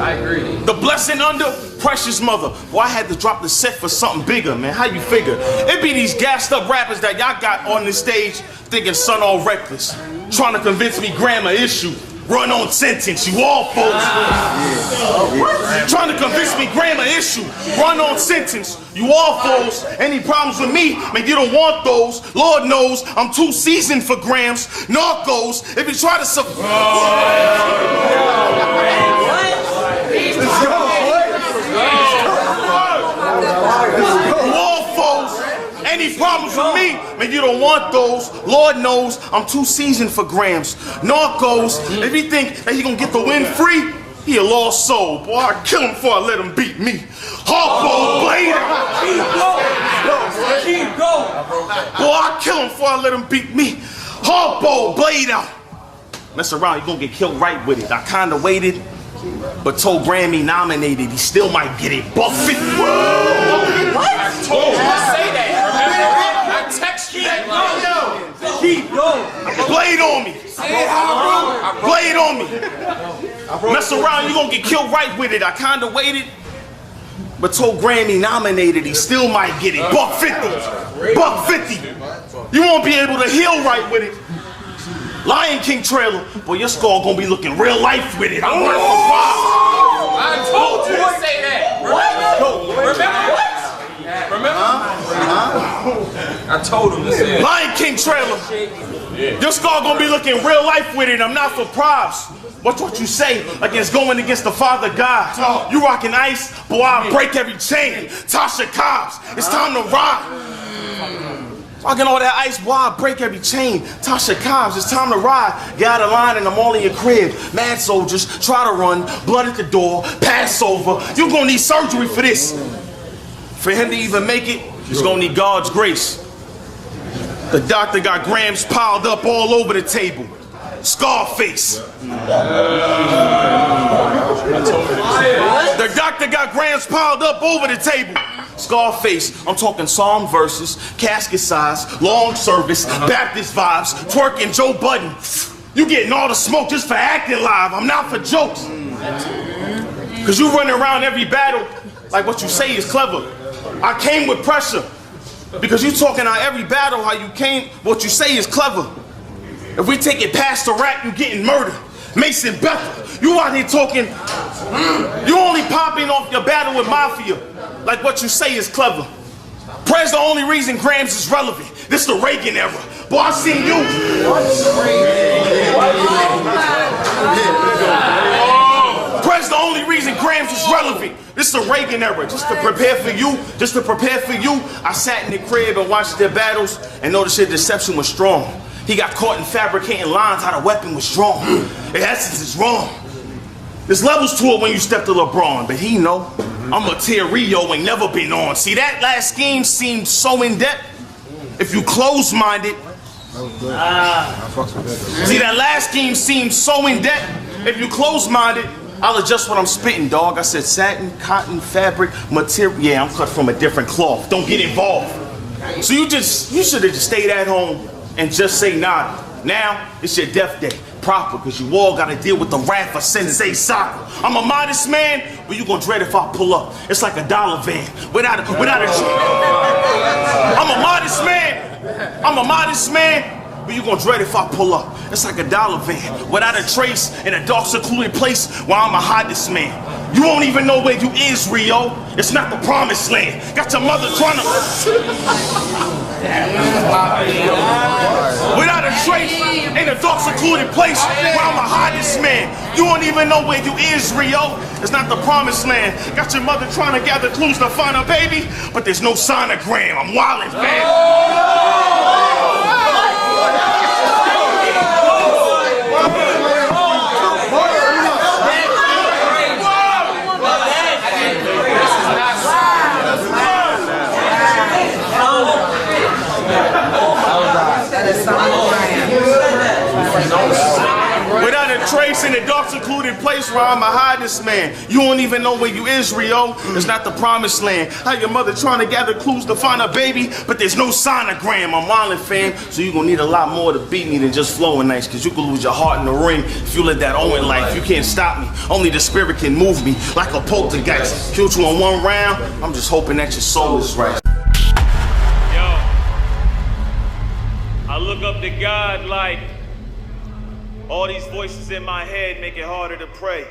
I agree. The blessing under Precious Mother. Boy, I had to drop the set for something bigger, man. How you figure? It be these gassed up rappers that y'all got on this stage thinking son all reckless, trying to convince me grammar issue. Run on sentence, you all folks. Trying to convince me grammar issue. Run on sentence, you all folks. Any problems with me, man, you don't want those. Lord knows I'm too seasoned for grams. Narcos, if you try to any problems with me, man, you don't want those. Lord knows I'm too seasoned for grams. Narcos, if he think that he gonna get the win free, he a lost soul. Boy, I kill him before I let him beat me. Hardball, blade out. Keep going. Boy, I kill him before I let him beat me. Hardball, blade out. Mess around, you gonna get killed right with it. I kinda waited, but told Grammy nominated, he still might get it. Buck 50. What? I told you to say that. Remember? I text you that. Keep going. Blade on me. Blade on me. Mess around, you gonna get killed right with it. I kinda waited, but told Grammy nominated, he still might get it. Buck 50. Buck 50. You won't be able to heal right with it. Lion King trailer, boy, your skull gonna be looking real life with it. I'm running for Bob. I told you to say that. Remember what? Remember? I told him to say it. Lion King trailer. Your skull gonna be looking real life with it. I'm not for props. Watch what you say against going against the Father God. You rocking ice, boy, I'll break every chain. Tasha Cobbs, it's time to ride. Rocking all that ice, boy, I'll break every chain. Tasha Cobbs, it's time to ride. Get out of line and I'm all in your crib. Mad soldiers, try to run, blood at the door, Passover. You gonna need surgery for this. For him to even make it, he's gonna need God's grace. The doctor got grams piled up all over the table. Scarface. The doctor got grams piled up over the table. Scarface, I'm talking psalm verses, casket size, long service, Baptist vibes, twerking Joe Budden. You getting all the smoke just for acting live. I'm not for jokes. Cause you running around every battle like what you say is clever. I came with pressure. Because you talking out every battle how you came, what you say is clever. If we take it past the rap, you getting murdered. Mason Bethel, you out here talking, you only popping off your battle with Mafia. Like what you say is clever. Prayer's the only reason grams is relevant. This the Reagan era. Boy, I seen you. Prayer's the only reason grams is relevant. This is the Reagan era. Just to prepare for you, I sat in the crib and watched their battles and noticed their deception was strong. He got caught in fabricating lines how the weapon was drawn. In essence, it's wrong. There's levels to it when you step to LeBron, but he know I'm a tier Rio ain't never been on. See, that last scheme seemed so in-depth. If you close-minded, see, that last scheme seemed so in-depth. If you close-minded, I'll adjust what I'm spitting, dog. I said satin, cotton, fabric, material. Yeah, I'm cut from a different cloth. Don't get involved. So you should have just stayed at home and just say nada. Now, it's your death day. Proper, because you all got to deal with the wrath of Sensei Saga. I'm a modest man, but you gonna dread if I pull up. It's like a dollar van without a I'm a modest man, but you gonna dread if I pull up. It's like a dollar van without a trace in a dark secluded place where I'm a hottest man. You won't even know where you is, Rio. It's not the promised land. Got your mother trying to without a trace in a dark secluded place where I'm a hottest man. You won't even know where you is, Rio. It's not the promised land. Got your mother trying to gather clues to find a baby, but there's no sonogram. I'm wildin', man. secluded place where I'ma hide this man. You don't even know where you is, Rio. It's not the promised land. How your mother trying to gather clues to find a baby, but there's no sonogram. I'm wildin', fam. So you gonna need a lot more to beat me than just flowing nice, cause you could lose your heart in the ring if you live that Owen life. You can't stop me. Only the spirit can move me like a poltergeist. Killed you in one round. I'm just hoping that your soul is right. Yo, I look up to God like all these voices in my head make it harder to pray.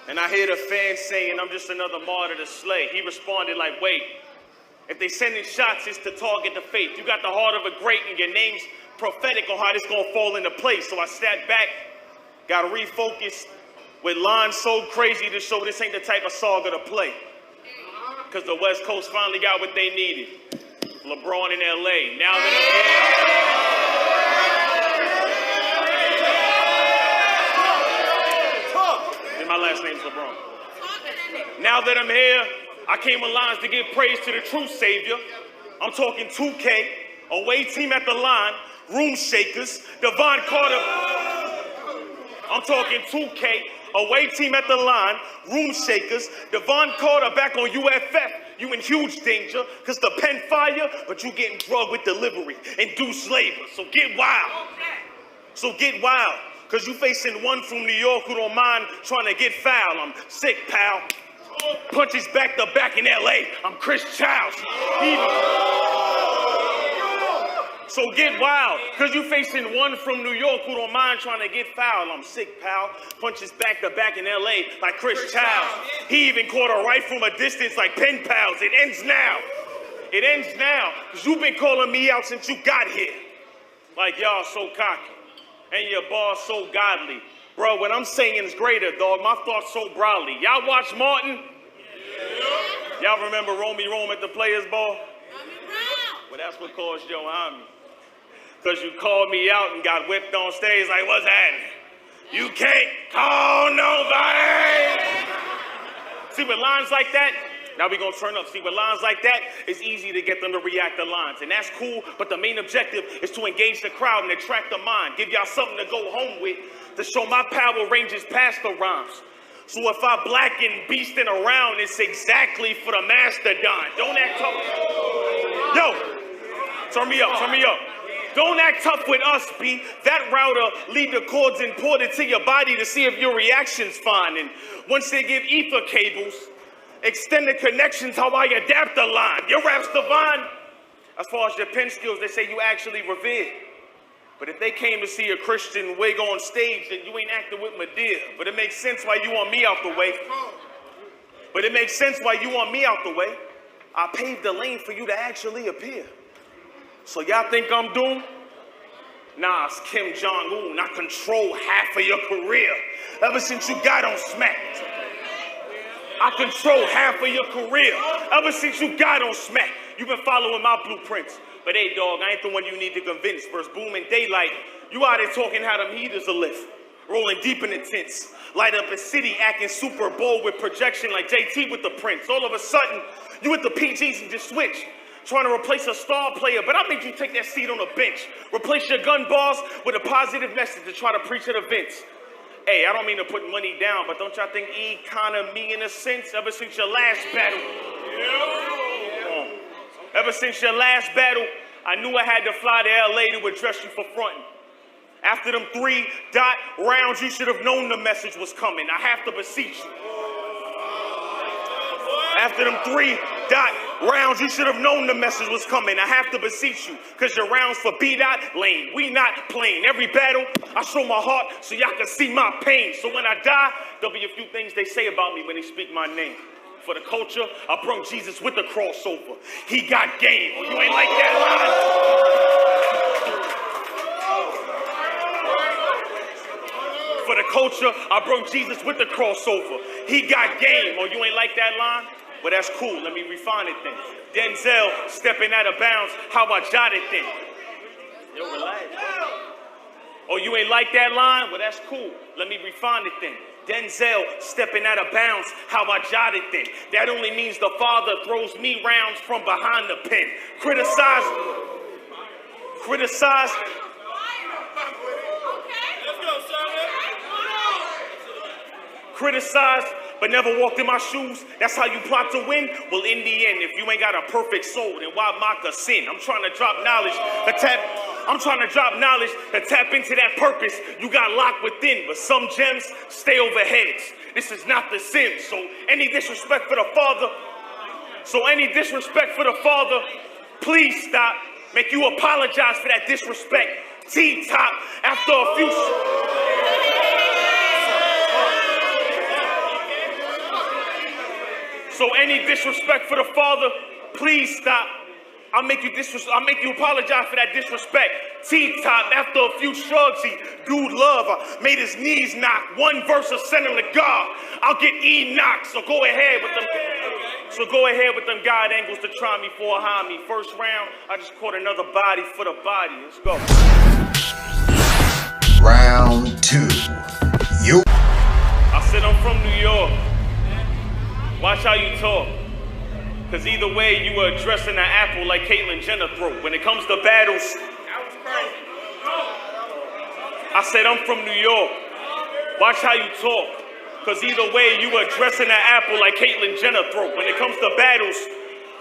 And I hear the fans saying I'm just another martyr to slay. He responded like, wait, if they sending shots, it's to target the faith. You got the heart of a great and your name's prophetic on how this gonna fall into place. So I sat back, got refocused with lines so crazy to show this ain't the type of saga to play. Cause the West Coast finally got what they needed. LeBron in LA. Now that I'm here, and my last name's LeBron. Now that I'm here, I came with lines to give praise to the true savior. I'm talking 2K, away team at the line, room shakers, Devon Carter. I'm talking 2K, away team at the line, room shakers, Devon Carter back on UFF. You in huge danger, cause the pen fire, but you getting drugged with delivery, induced labor. So get wild. So get wild, cause you facing one from New York who don't mind trying to get foul. I'm sick, pal. Punches back to back in LA. I'm Chris Childs. So get wild, cause you facing one from New York who don't mind trying to get foul. I'm sick, pal. Punches back to back in LA like Chris Childs. He even caught a right from a distance like pen pals. It ends now. It ends now, cause you've been calling me out since you got here. Like y'all so cocky, and your boss so godly. Bro, what I'm saying is greater, dog. My thoughts so broadly. Y'all watch Martin? Yeah. Y'all remember Romy Rome at the Players Ball? Well, that's what caused your homie. Cause you called me out and got whipped on stage like, what's happening? You can't call nobody. See, with lines like that, now we gonna turn up. See, with lines like that, it's easy to get them to react to lines. And that's cool, but the main objective is to engage the crowd and attract the mind. Give y'all something to go home with to show my power ranges past the rhymes. So if I blacken beasting around, it's exactly for the mastodon. Don't act tough. Yo, turn me up, turn me up. Don't act tough with us, B. That router lead the cords imported to your body to see if your reaction's fine. And once they give ether cables, extended connections, how I adapt the line. Your rap's divine. As far as your pen skills, they say you actually revered. But if they came to see a Christian wig on stage, then you ain't acting with Medea. But it makes sense why you want me out the way. But it makes sense why you want me out the way. I paved the lane for you to actually appear. So y'all think I'm doomed? Nah, it's Kim Jong-un. I control half of your career. Ever since you got on Smack. I control half of your career. Ever since you got on Smack. You've been following my blueprints. But hey, dog, I ain't the one you need to convince. First boom in daylight, you out there talking how them heaters will lift. Rolling deep in the tents. Light up a city acting Super Bowl with projection like JT with the Prince. All of a sudden, you with the PGs and just switch. Trying to replace a star player, but I made you take that seat on the bench. Replace your gun bars with a positive message to try to preach at events. Hey, I don't mean to put money down, but don't y'all think economy in a sense ever since your last battle? Ever since your last battle, I knew I had to fly to LA to address you for fronting. After them 3-dot rounds, you should have known the message was coming. I have to beseech you. After them 3-dot rounds, you should have known the message was coming. I have to beseech you, cause your rounds for B-dot lane. We not playing. Every battle, I show my heart so y'all can see my pain. So when I die, there'll be a few things they say about me when they speak my name. For the culture, I brought Jesus with the crossover. He got game. Oh, you ain't like that line? For the culture, I brought Jesus with the crossover. He got game. Oh, you ain't like that line? Well, that's cool. Let me refine it then. Denzel stepping out of bounds. How I jotted then? Yo, relax. Oh, you ain't like that line? Well, that's cool. Let me refine it then. Denzel stepping out of bounds. How I jotted then? That only means the Father throws me rounds from behind the pen. Criticize. criticized, but never walked in my shoes. That's how you plot to win? Well, in the end, if you ain't got a perfect soul, then why mock a sin? I'm trying to drop knowledge to tap into that purpose you got locked within. But some gems stay over heads. This is not the sin. So any disrespect for the Father, please stop. Make you apologize for that disrespect. T-top after a few. So any disrespect for the Father, please stop. I'll make you apologize for that disrespect. T-top after a few shrugs, he dude love. I made his knees knock. One verse will send him to God. I'll get Enoch. So go ahead with them guide angles to try me for a homie. First round, I just caught another body for the body. Let's go. Round 2. You. I said I'm from New York. Watch how you talk. Cause either way, you were addressing an apple like Caitlyn Jenner throat. When it comes to battles, I said I'm from New York. Watch how you talk. Cause either way, you were addressing an apple like Caitlyn Jenner throat. When it comes to battles,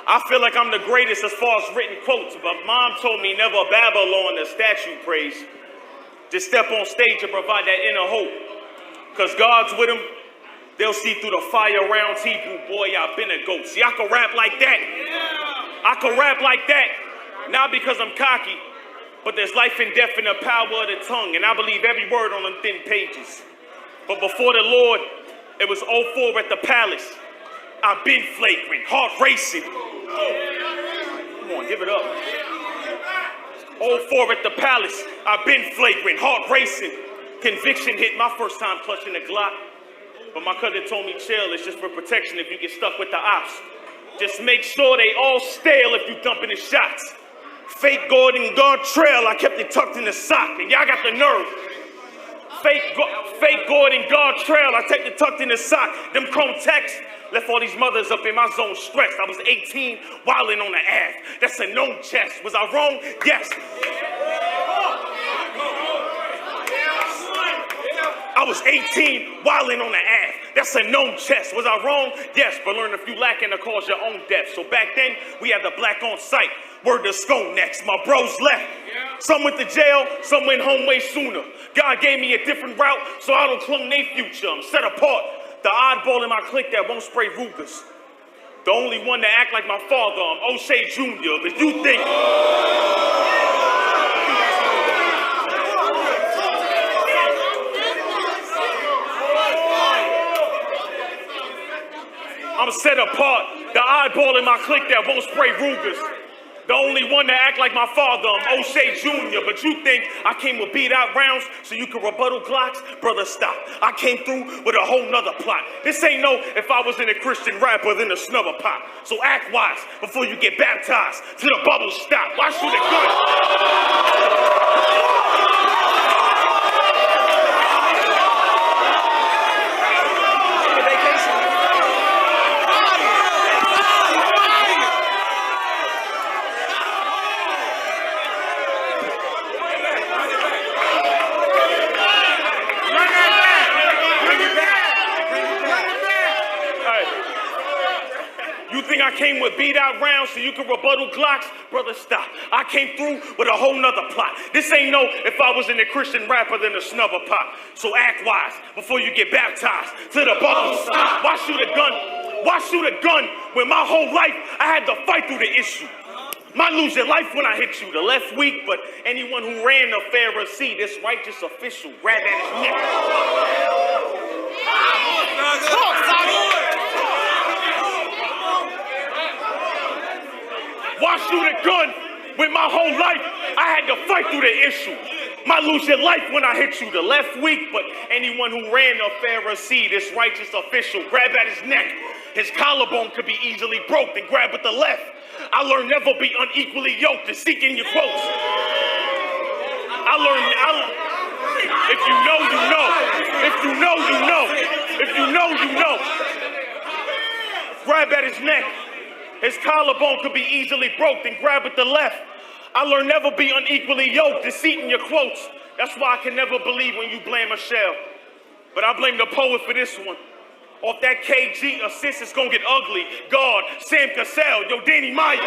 I feel like I'm the greatest as far as written quotes. But mom told me never babble on the statue praise. Just step on stage and provide that inner hope. Cause God's with him. They'll see through the fire round Hebrew, boy, I've been a goat. See, I can rap like that. Not because I'm cocky, but there's life and death in the power of the tongue, and I believe every word on them thin pages. But before the Lord, it was 04 at the palace. I've been flagrant, heart racing. Come on, give it up. 04 at the palace. I've been flagrant, heart racing. Conviction hit my first time clutching the Glock. But my cousin told me chill, it's just for protection if you get stuck with the ops. Just make sure they all stale if you dumping the shots. Fake Gordon guard trail, I kept it tucked in the sock, and y'all got the nerve. Fake Gordon guard trail, I kept it tucked in the sock. Them chrome texts left all these mothers up in my zone stressed. I was 18, wilding on the Ave. That's a known chest. Was I wrong? Yes. I was 18, wilding on the Ave. That's a known chest. Was I wrong? Yes, but learn if you lacking to cause your own death. So back then, we had the black on sight. Word to Scone next. My bros left. Some went to jail, some went home way sooner. God gave me a different route, so I don't clone their future. I'm set apart. The oddball in my clique that won't spray Rugers. The only one to act like my father, I'm O'Shea Jr. But you think... I'm set apart, the oddball in my clique that won't spray Rugers. The only one to act like my father, I'm O'Shea Jr. But you think I came with beat out rounds so you could rebuttal Glocks? Brother, stop. I came through with a whole nother plot. This ain't no if I was in a Christian rapper than a snubber pot. So act wise before you get baptized till the bubbles stop. Why shoot a gun? I came with beat out rounds so you could rebuttal Glocks. Brother, stop. I came through with a whole nother plot. This ain't no if I was in a Christian rapper than a snubber pop. So act wise before you get baptized till the bubbles stop. Why shoot a gun? Why shoot a gun when my whole life I had to fight through the issue? Might lose your life when I hit you. The left weak, but anyone who ran the Pharisee, this righteous official, grab at his neck. Why shoot a gun when my whole life I had to fight through the issue? Might lose your life when I hit you. The left weak, but anyone who ran the Pharisee, this righteous official, grab at his neck. His collarbone could be easily broke, then grab with the left. I learned never be unequally yoked and seeking your quotes. If you know, you know. If you know, you know. If you know, you know. Grab at his neck. His collarbone could be easily broke, then grab with the left. I learned never be unequally yoked, deceit in your quotes. That's why I can never believe when you blame a shell. But I blame the poet for this one. Off that KG, a sis is gonna get ugly. God, Sam Cassell, yo, Danny Myers.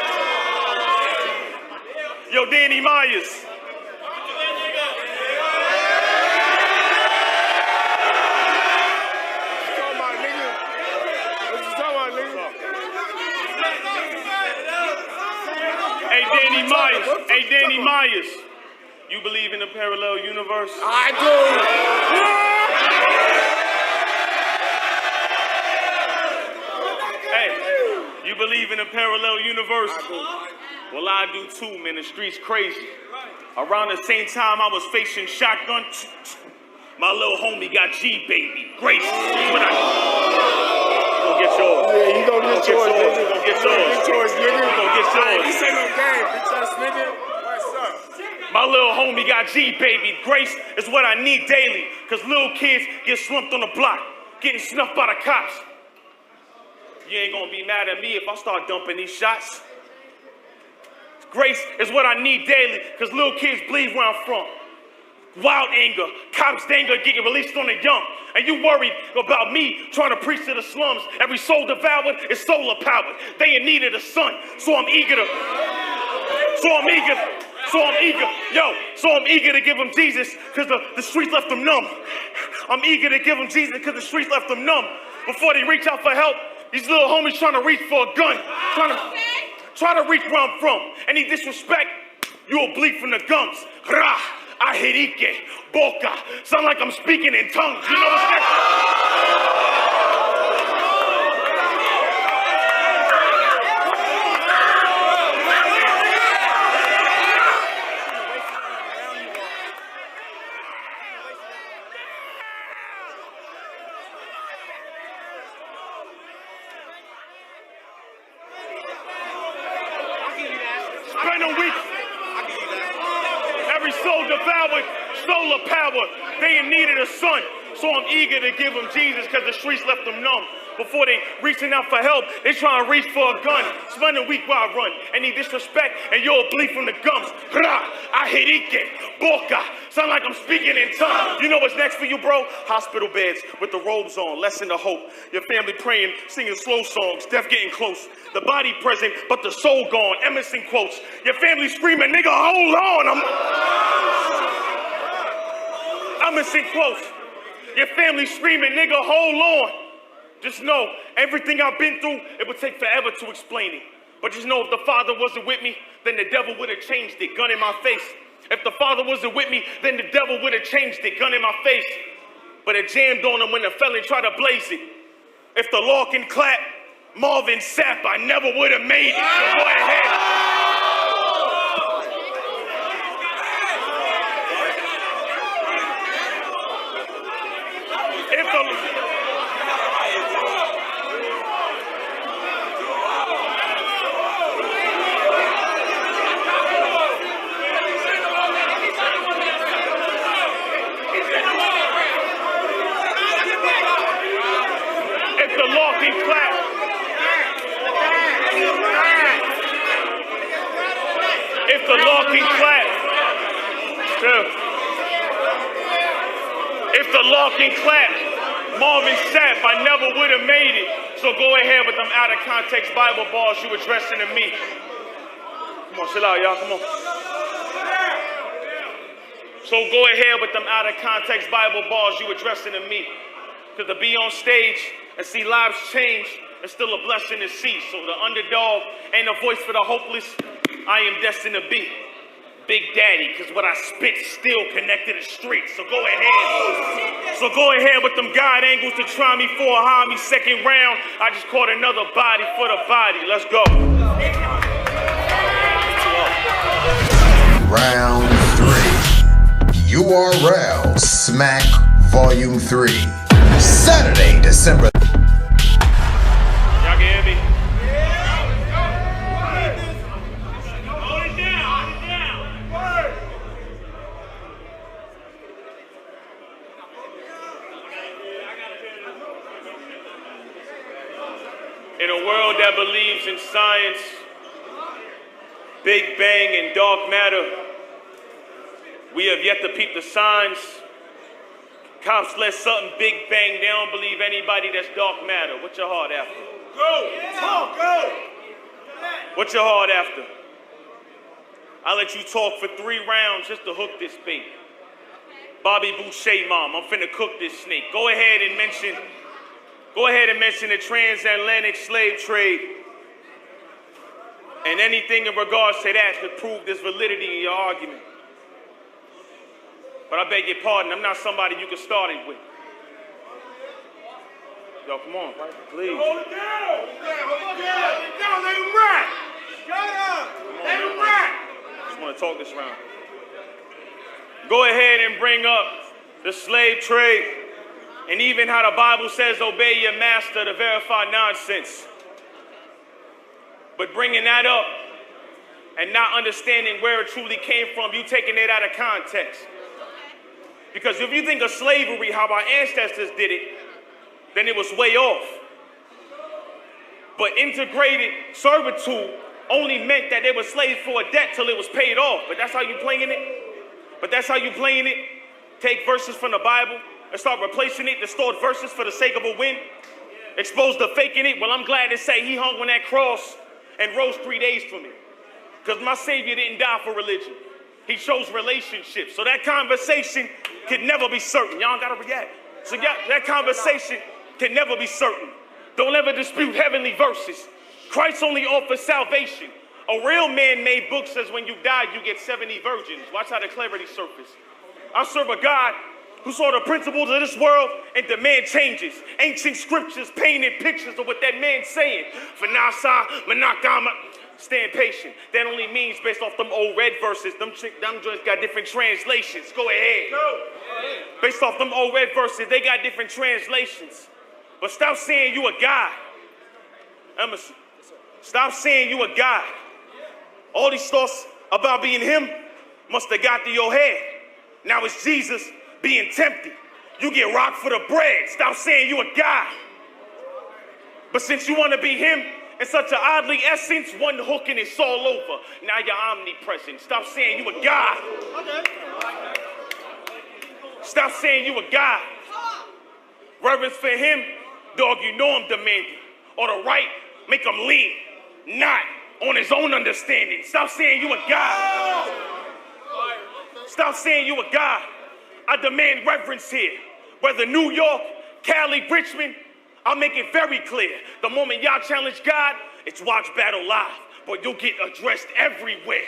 Yo, Danny Myers. Hey, Danny Myers. You believe in a parallel universe? I do. Hey, you believe in a parallel universe? I do. Well, I do too, man. The street's crazy. Around the same time I was facing shotgun, my little homie got G, baby. Grace. What I gonna get yours. Yeah, you gonna get yours, nigga. You gonna get yours. Get yours, nigga. You gonna get yours. This ain't no game, bitch ass nigga. What's up? My little homie got G, baby. Grace is what I need daily. Cause little kids get slumped on the block, getting snuffed by the cops. You ain't gonna be mad at me if I start dumping these shots. Grace is what I need daily, cause little kids bleed where I'm from. Wild anger, cops' anger getting released on the young. And you worried about me trying to preach to the slums. Every soul devoured is solar powered. They in need of the sun, so I'm eager to give them Jesus, cause the streets left them numb. I'm eager to give them Jesus, cause the streets left them numb. Before they reach out for help, these little homies trying to reach for a gun, try to reach where I'm from. Any disrespect, you'll bleed from the gums. Rah, ahirike, boca. Sound like I'm speaking in tongues. You know what's next? Spend a week. Every soul devoured, solar power. They in need of the sun. So I'm eager to give them Jesus because the streets left them numb. Before they reaching out for help, they trying to reach for a gun. Spend a week while I run. Any disrespect and you'll bleed from the gums. Ra, ahirike, boca. Sound like I'm speaking in tongues. You know what's next for you, bro? Hospital beds with the robes on, lesson of hope. Your family praying, singing slow songs, death getting close. The body present, but the soul gone. Emerson quotes. Your family screaming, nigga, hold on. Emerson quotes. Your family screaming, nigga, hold on. Just know, everything I've been through, it would take forever to explain it. But just know if the Father wasn't with me, then the devil would have changed it. Gun in my face. If the Father wasn't with me, then the devil would have changed it. Gun in my face. But it jammed on him when the felon tried to blaze it. If the law can clap, Marvin Sapp, I never would have made it. So go ahead. If the law can clap, if the law can clap, if the law can clap, Marvin Sapp, I never would have made it. So go ahead with them out of context Bible bars you addressing to me. Come on, chill out, y'all, come on. So go ahead with them out of context Bible bars you addressing to me. Because to be on stage and see lives change is still a blessing to see. So the underdog ain't a voice for the hopeless. I am destined to be Big Daddy, because what I spit still connected to streets. So go ahead. So go ahead with them guide angles to try me for a homie. Second round, I just caught another body for the body. Let's go. Round 3. URL Smack Volume 3. Saturday, December. Y'all can hear me? Hold it down. In a world that believes in science, Big Bang and dark matter, we have yet to peep the signs Cops let something big bang, they don't believe anybody that's dark matter. What your heart after? Go! What your heart after? I'll let you talk for 3 rounds just to hook this bait. Bobby Boucher, mom, I'm finna cook this snake. Go ahead and mention the transatlantic slave trade and anything in regards to that to prove this validity in your argument. But I beg your pardon, I'm not somebody you can start it with. Yo, come on, please. Hold it down. Let him rap. Shut up. Let him rap. Just want to talk this round. Go ahead and bring up the slave trade and even how the Bible says obey your master to verify nonsense. But bringing that up and not understanding where it truly came from, you taking it out of context. Because if you think of slavery, how our ancestors did it, then it was way off. But integrated servitude only meant that they were slaves for a debt till it was paid off. But that's how you playing it? Take verses from the Bible and start replacing it, distort verses for the sake of a win. Expose the fake in it. Well, I'm glad to say he hung on that cross and rose 3 days for me. Because my Savior didn't die for religion. He chose relationships. So that conversation can never be certain. Y'all gotta react. So that conversation can never be certain. Don't ever dispute heavenly verses. Christ only offers salvation. A real man-made book says when you die, you get 70 virgins. Watch how the clarity surface. I serve a God who saw the principles of this world and demand changes. Ancient scriptures painted pictures of what that man's saying. Fanasa, Manakama. Stand patient. That only means based off them old red verses. Them joints got different translations. Go ahead. Based off them old red verses, they got different translations. But stop saying you a God. Emerson, stop saying you a God. All these thoughts about being him must have got to your head. Now it's Jesus being tempted. You get rocked for the bread. Stop saying you a God. But since you want to be him, in such an oddly essence, one hook and it's all over. Now you're omnipresent. Stop saying you a God. Stop saying you a God. Reverence for him, dog, you know I'm demanding. Or the right, make him lean. Not on his own understanding. Stop saying you a God. Stop saying you a God. I demand reverence here. Whether New York, Cali, Richmond, I'll make it very clear. The moment y'all challenge God, it's watch battle live. But you'll get addressed everywhere.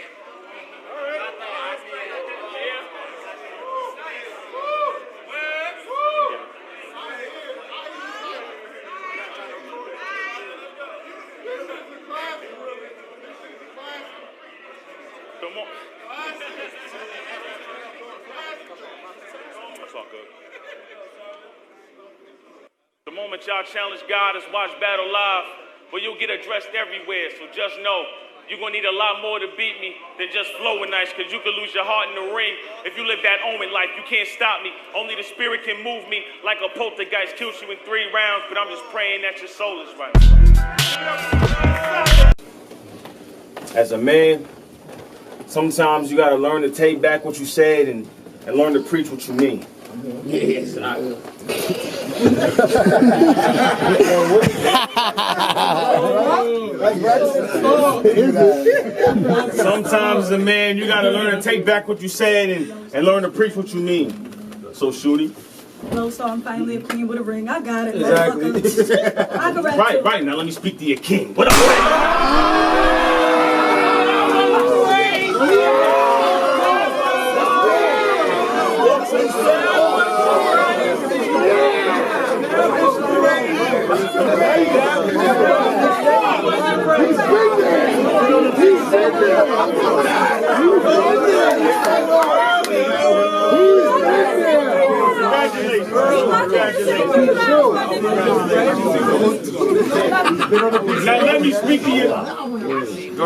That's all good. The moment y'all challenge God is watch battle live, but you'll get addressed everywhere. So just know, you're gonna need a lot more to beat me than just flowing nice, because you could lose your heart in the ring if you live that Omen life. You can't stop me. Only the spirit can move me like a poltergeist. Kills you in 3 rounds, but I'm just praying that your soul is right. As a man, sometimes you gotta learn to take back what you said and learn to preach what you mean. Yes, Sometimes as a man, you gotta learn to take back what you said and learn to preach what you mean. So, Shooty. No, so I'm finally a queen with a ring. I got it. Exactly. I can rap Right. Now let me speak to your king. What up?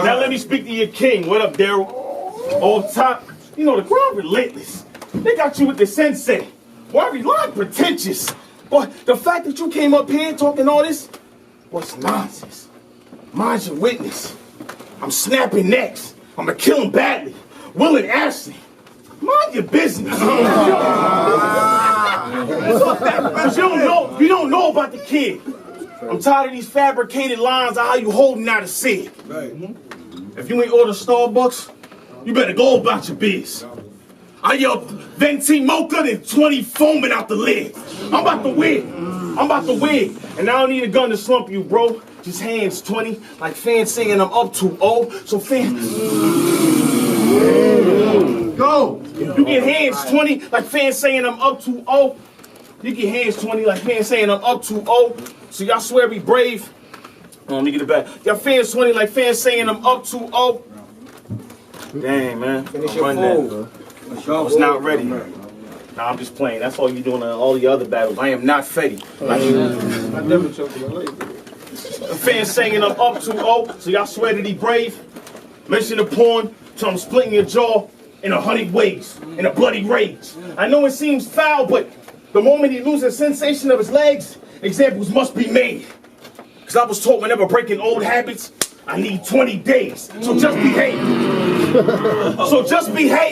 Now let me speak to your king. What up, Daryl? Off top, you know the crowd relentless. They got you with the Sensei. Why are you lying pretentious? Boy, the fact that you came up here talking all this was nonsense. Mind your witness. I'm snapping necks. I'm gonna kill him badly. Will and Ashley. Mind your business. Because you don't know about the kid. I'm tired of these fabricated lines of how you holding out a cig. If you ain't order Starbucks, you better go about your biz. I yell venti mocha and 20 foaming out the lid. I'm about to win. And I don't need a gun to slump you, bro. Just hands 20, like fans saying I'm up 2-0. So fans, go. You get hands 20, like fans saying I'm up 2-0. You get hands 20, like fans saying I'm up 2-0. So y'all swear be brave. Oh, let me get it back. Y'all fans 20, like fans saying I'm up 2-0. Dang, man. Finish your fold. I was not ready. Nah, I'm just playing. That's all you doing in all the other battles. I am not Fetty. Like I never choked my leg. Fans saying I'm up 2-0, so y'all swear to be brave. Mention the porn, so I'm splitting your jaw in 100 ways, in a bloody rage. I know it seems foul, but the moment he loses sensation of his legs, examples must be made. Because I was taught whenever breaking old habits, I need 20 days. So just behave.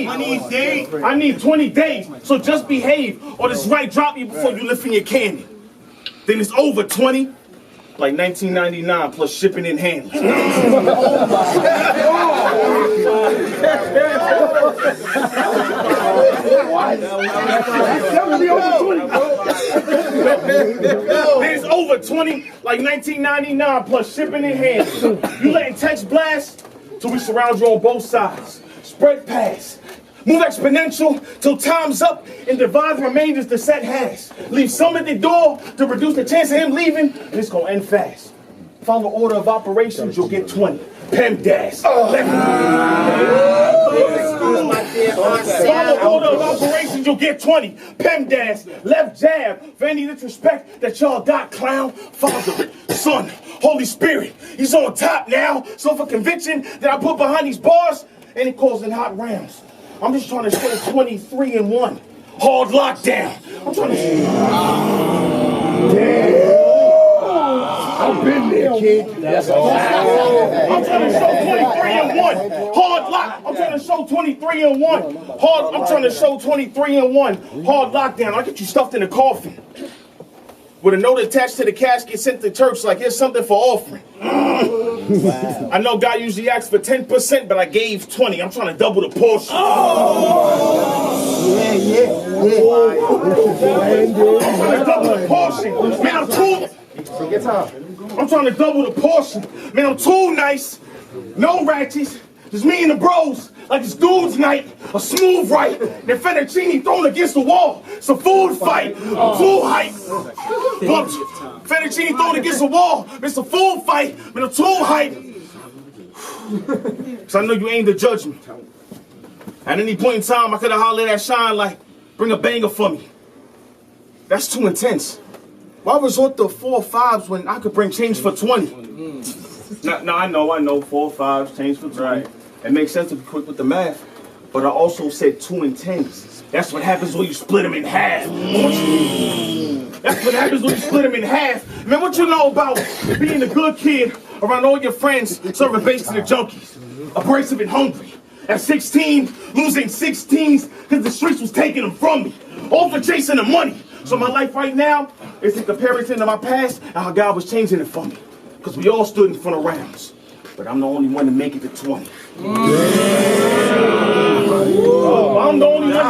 I need days. I need 20 days. So just behave. Or this right drop you before you lift in your candy. Then it's over 20. Like 1999 plus shipping and handling. It's over 20, like 1999 plus shipping and handling. You letting text blast till we surround you on both sides. Spread pass. Move exponential till time's up and divide the remainders the set has. Leave some at the door to reduce the chance of him leaving, and it's gonna end fast. Follow order of operations, you'll get 20. PEMDAS. Follow order of operations, you'll get 20. PEMDAS. Left jab. For any disrespect that y'all got, clown. Father, Son, Holy Spirit. He's on top now. So for conviction that I put behind these bars, and it causing hot rounds. I'm just trying to show 23-1. Hard lockdown. I'm trying to I've been there, kid. I'm trying to show 23-1. Hard lock. I'm trying to show 23-1. I'm trying to show 23-1. Hard lockdown. I'll get you stuffed in a coffin. With a note attached to the casket sent to church like here's something for offering. I know God usually asks for 10%, but I gave 20. I'm trying to double the portion. I'm trying to double the portion. Man, I'm trying to double the portion. Man, I'm too nice. No ratchets. Just me and the bros. Like it's dude's night. A smooth right. Then fettuccine thrown against the wall. It's a food fight. I'm too hype. Fettuccine thrown against the wall. It's a food fight. Man, I'm too hype. Cause I know you ain't to judge me. At any point in time, I could have hollered at Shine like, bring a banger for me. That's too intense. Why resort to 4 5s when I could bring change for 20? No, I know, 4 5s, change for 20. Right. It makes sense to be quick with the math. But I also said 2 and 10s. That's what happens when you split them in half. That's what happens when you split them in half. Man, what you know about being a good kid around all your friends serving bass to the junkies? Abrasive and hungry. At 16, losing 16s because the streets was taking them from me. All for chasing the money. So my life right now is in comparison to my past and how God was changing it for me. Because we all stood in front of rounds. But I'm the only one to make it to 20. I'm the only one.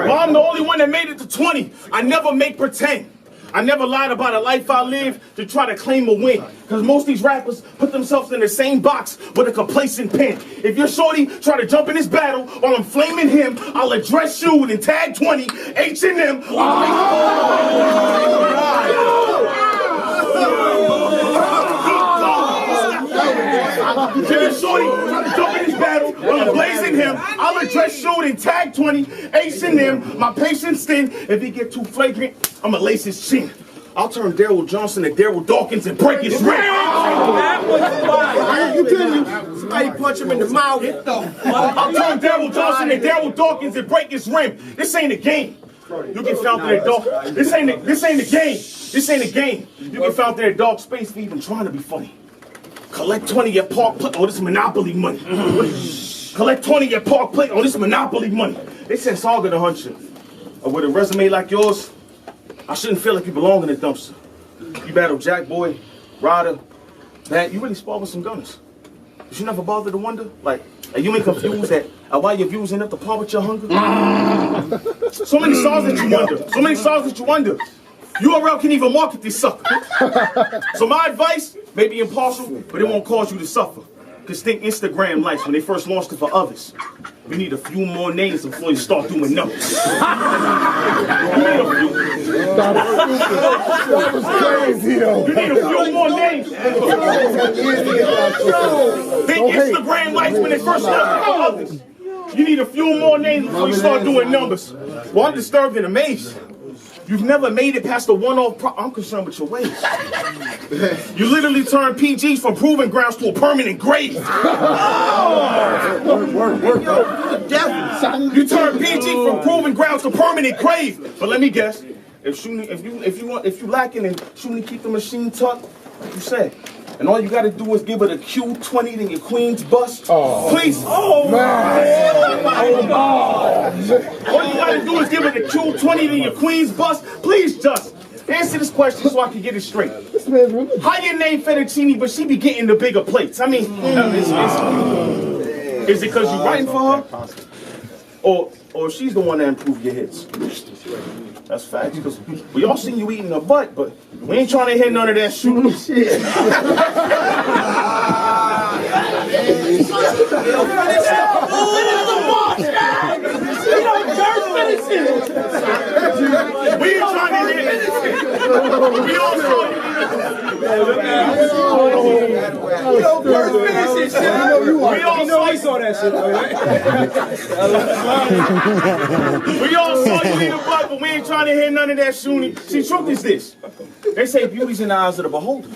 I'm the only one that made it to 20. I never make pretend. I never lied about a life I lived to try to claim a win. Because most of these rappers put themselves in the same box with a complacent pen. If your shorty try to jump in this battle while I'm flaming him, I'll address you and tag 20, H&M. If your shorty try to jump in this battle while I'm blazing him, I'll address you and tag 20, H&M. My patience thin. If he get too flagrant, I'ma lace his chin. I'll turn Daryl Johnson to Daryl Dawkins and break his rib. You didn't. Somebody punch him in the mouth. I'll turn Daryl Johnson to Daryl Dawkins and break his rim. This ain't a game. You get found in that dark. This ain't the game. This ain't a game. You get found in that dark space for even trying to be funny. Collect 20 at Park Place. Oh, this is Monopoly money. Collect 20 at Park Place. Oh, this is Monopoly money. They sent Saga to hunt you. With a resume like yours, I shouldn't feel like you belong in the dumpster. You battle Jack Boy, Ryder, Bat. You really spar with some gunners. You should never bother to wonder, like you ain't confused at why your views ain't up to par with your hunger. So many stars that you wonder. So many stars that you wonder. URL can't even market this sucker. So my advice may be impartial, but it won't cause you to suffer. Cause think Instagram likes when they first launched it for others. We need a few more names before you start doing numbers. That was crazy, though. You need a few more names. Think Instagram likes when they first launched it for others. You need a few more names before you start doing numbers. Well, I'm disturbed and amazed. You've never made it past the one-off I'm concerned with your ways. You literally turned PGs from proving grounds to a permanent grave. You turned PG from proving grounds to permanent grave. But let me guess, if you lacking in shooting, keep the machine tucked, like you said. And all you gotta do is give it a Q20 then your queen's bust. Please. Oh man. All you gotta do is give it a Q20 then your queen's bust. Please just answer this question so I can get it straight. How your name Fettuccine, but she be getting the bigger plates? I mean, is it because you writing for her? Or she's the one that improved your hits? That's facts, because we all seen you eating her butt, but we ain't trying to hear none of that shooting shit. We ain't trying to hear it. We all saw you. We all saw you eat a butt, but we ain't trying to hear none of that shooting. See, truth is this. They say beauty's in the eyes of the beholder.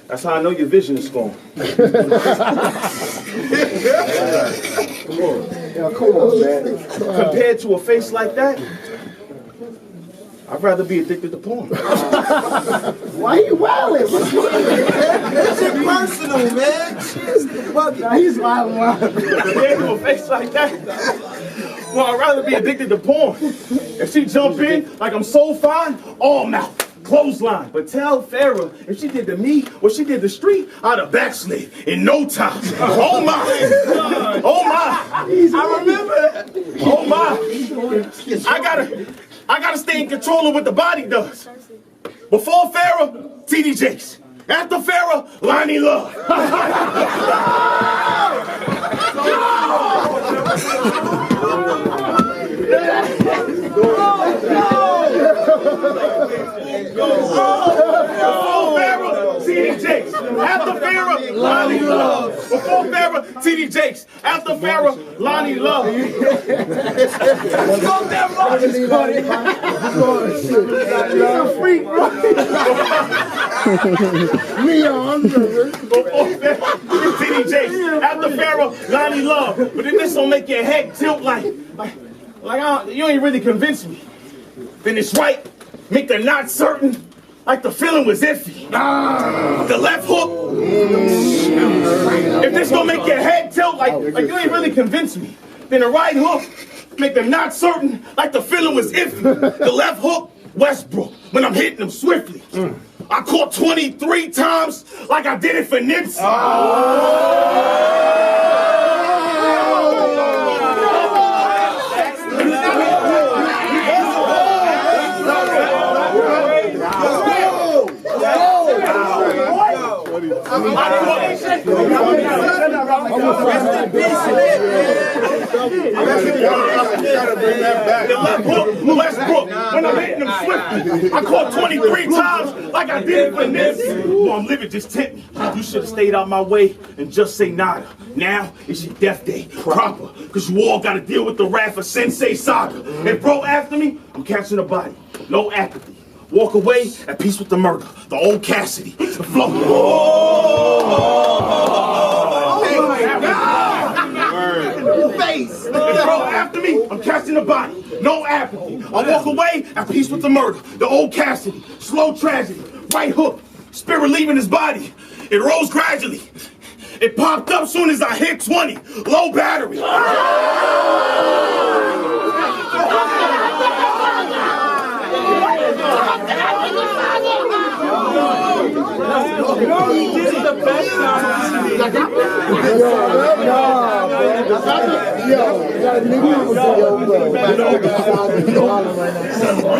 That's how I know your vision is gone. Come on, man. Compared to a face like that, I'd rather be addicted to porn. Why you wildin'? It's personal, man. Nah, he's wildin'. Compared to a face like that, well, I'd rather be addicted to porn. If she jump in like I'm so fine, all mouth. Clothesline, but tell Farrah if she did to me what she did to Street, I'd have backslid in no time. Oh my! Oh my! I remember that. Oh my! I gotta stay in control of what the body does. Before Farrah, T.D. Jakes. After Farrah, Lonnie Love. Before Farrah, T.D. Jakes. After Farrah, Lonnie Love. Before Farrah, T.D. Jakes. After Farrah, Lonnie Love. You're a freak, bro. Leon. Before Farrah, T.D. Jakes. After Farrah, Lonnie Love. But then this don't make your head tilt like you ain't really convinced me. Then it's right. Make the not certain, like the feeling was iffy. The left hook. If this gonna make your head tilt, like you ain't really convinced me. Then the right hook, make the not certain, like the feeling was iffy. The left hook, Westbrook, when I'm hitting them swiftly. I caught 23 times, like I did it for Nipsey. Westbrook, when I'm hitting them swiftly, I caught 23 times like I did it for this. Well, I'm living just tempt me. You should have stayed out my way and just say nada. Now it's your death day, proper, because you all got to deal with the wrath of Sensei Saga. If bro after me, I'm catching a body. No apathy. Walk away at peace with the murder. The old Cassidy. The flow. Face. If bro after me, I'm catching the body. No apathy. I walk away at peace with the murder. The old Cassidy. Slow tragedy. Right hook. Spirit leaving his body. It rose gradually. It popped up soon as I hit 20. Low battery. This is the best You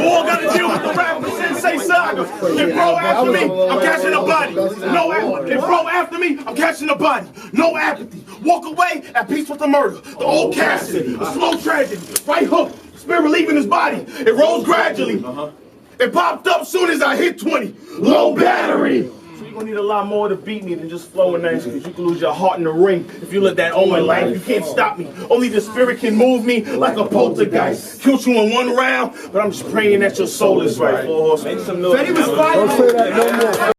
all gotta deal with the rapper Sensei Saga. If bro after me, I'm catching a body. No apathy. If bro after me, I'm catching a body. No apathy. Walk away at peace with the murder. The old Cassidy, a slow tragedy. Right hook, spirit leaving his body. It rose gradually. It popped up soon as I hit 20. Low battery. So you're gonna need a lot more to beat me than just flowing nice, because you can lose your heart in the ring if you let that Owen light. You can't stop me. Only the spirit can move me like a poltergeist. Killed you in one round, but I'm just praying that your soul is right. Make some noise.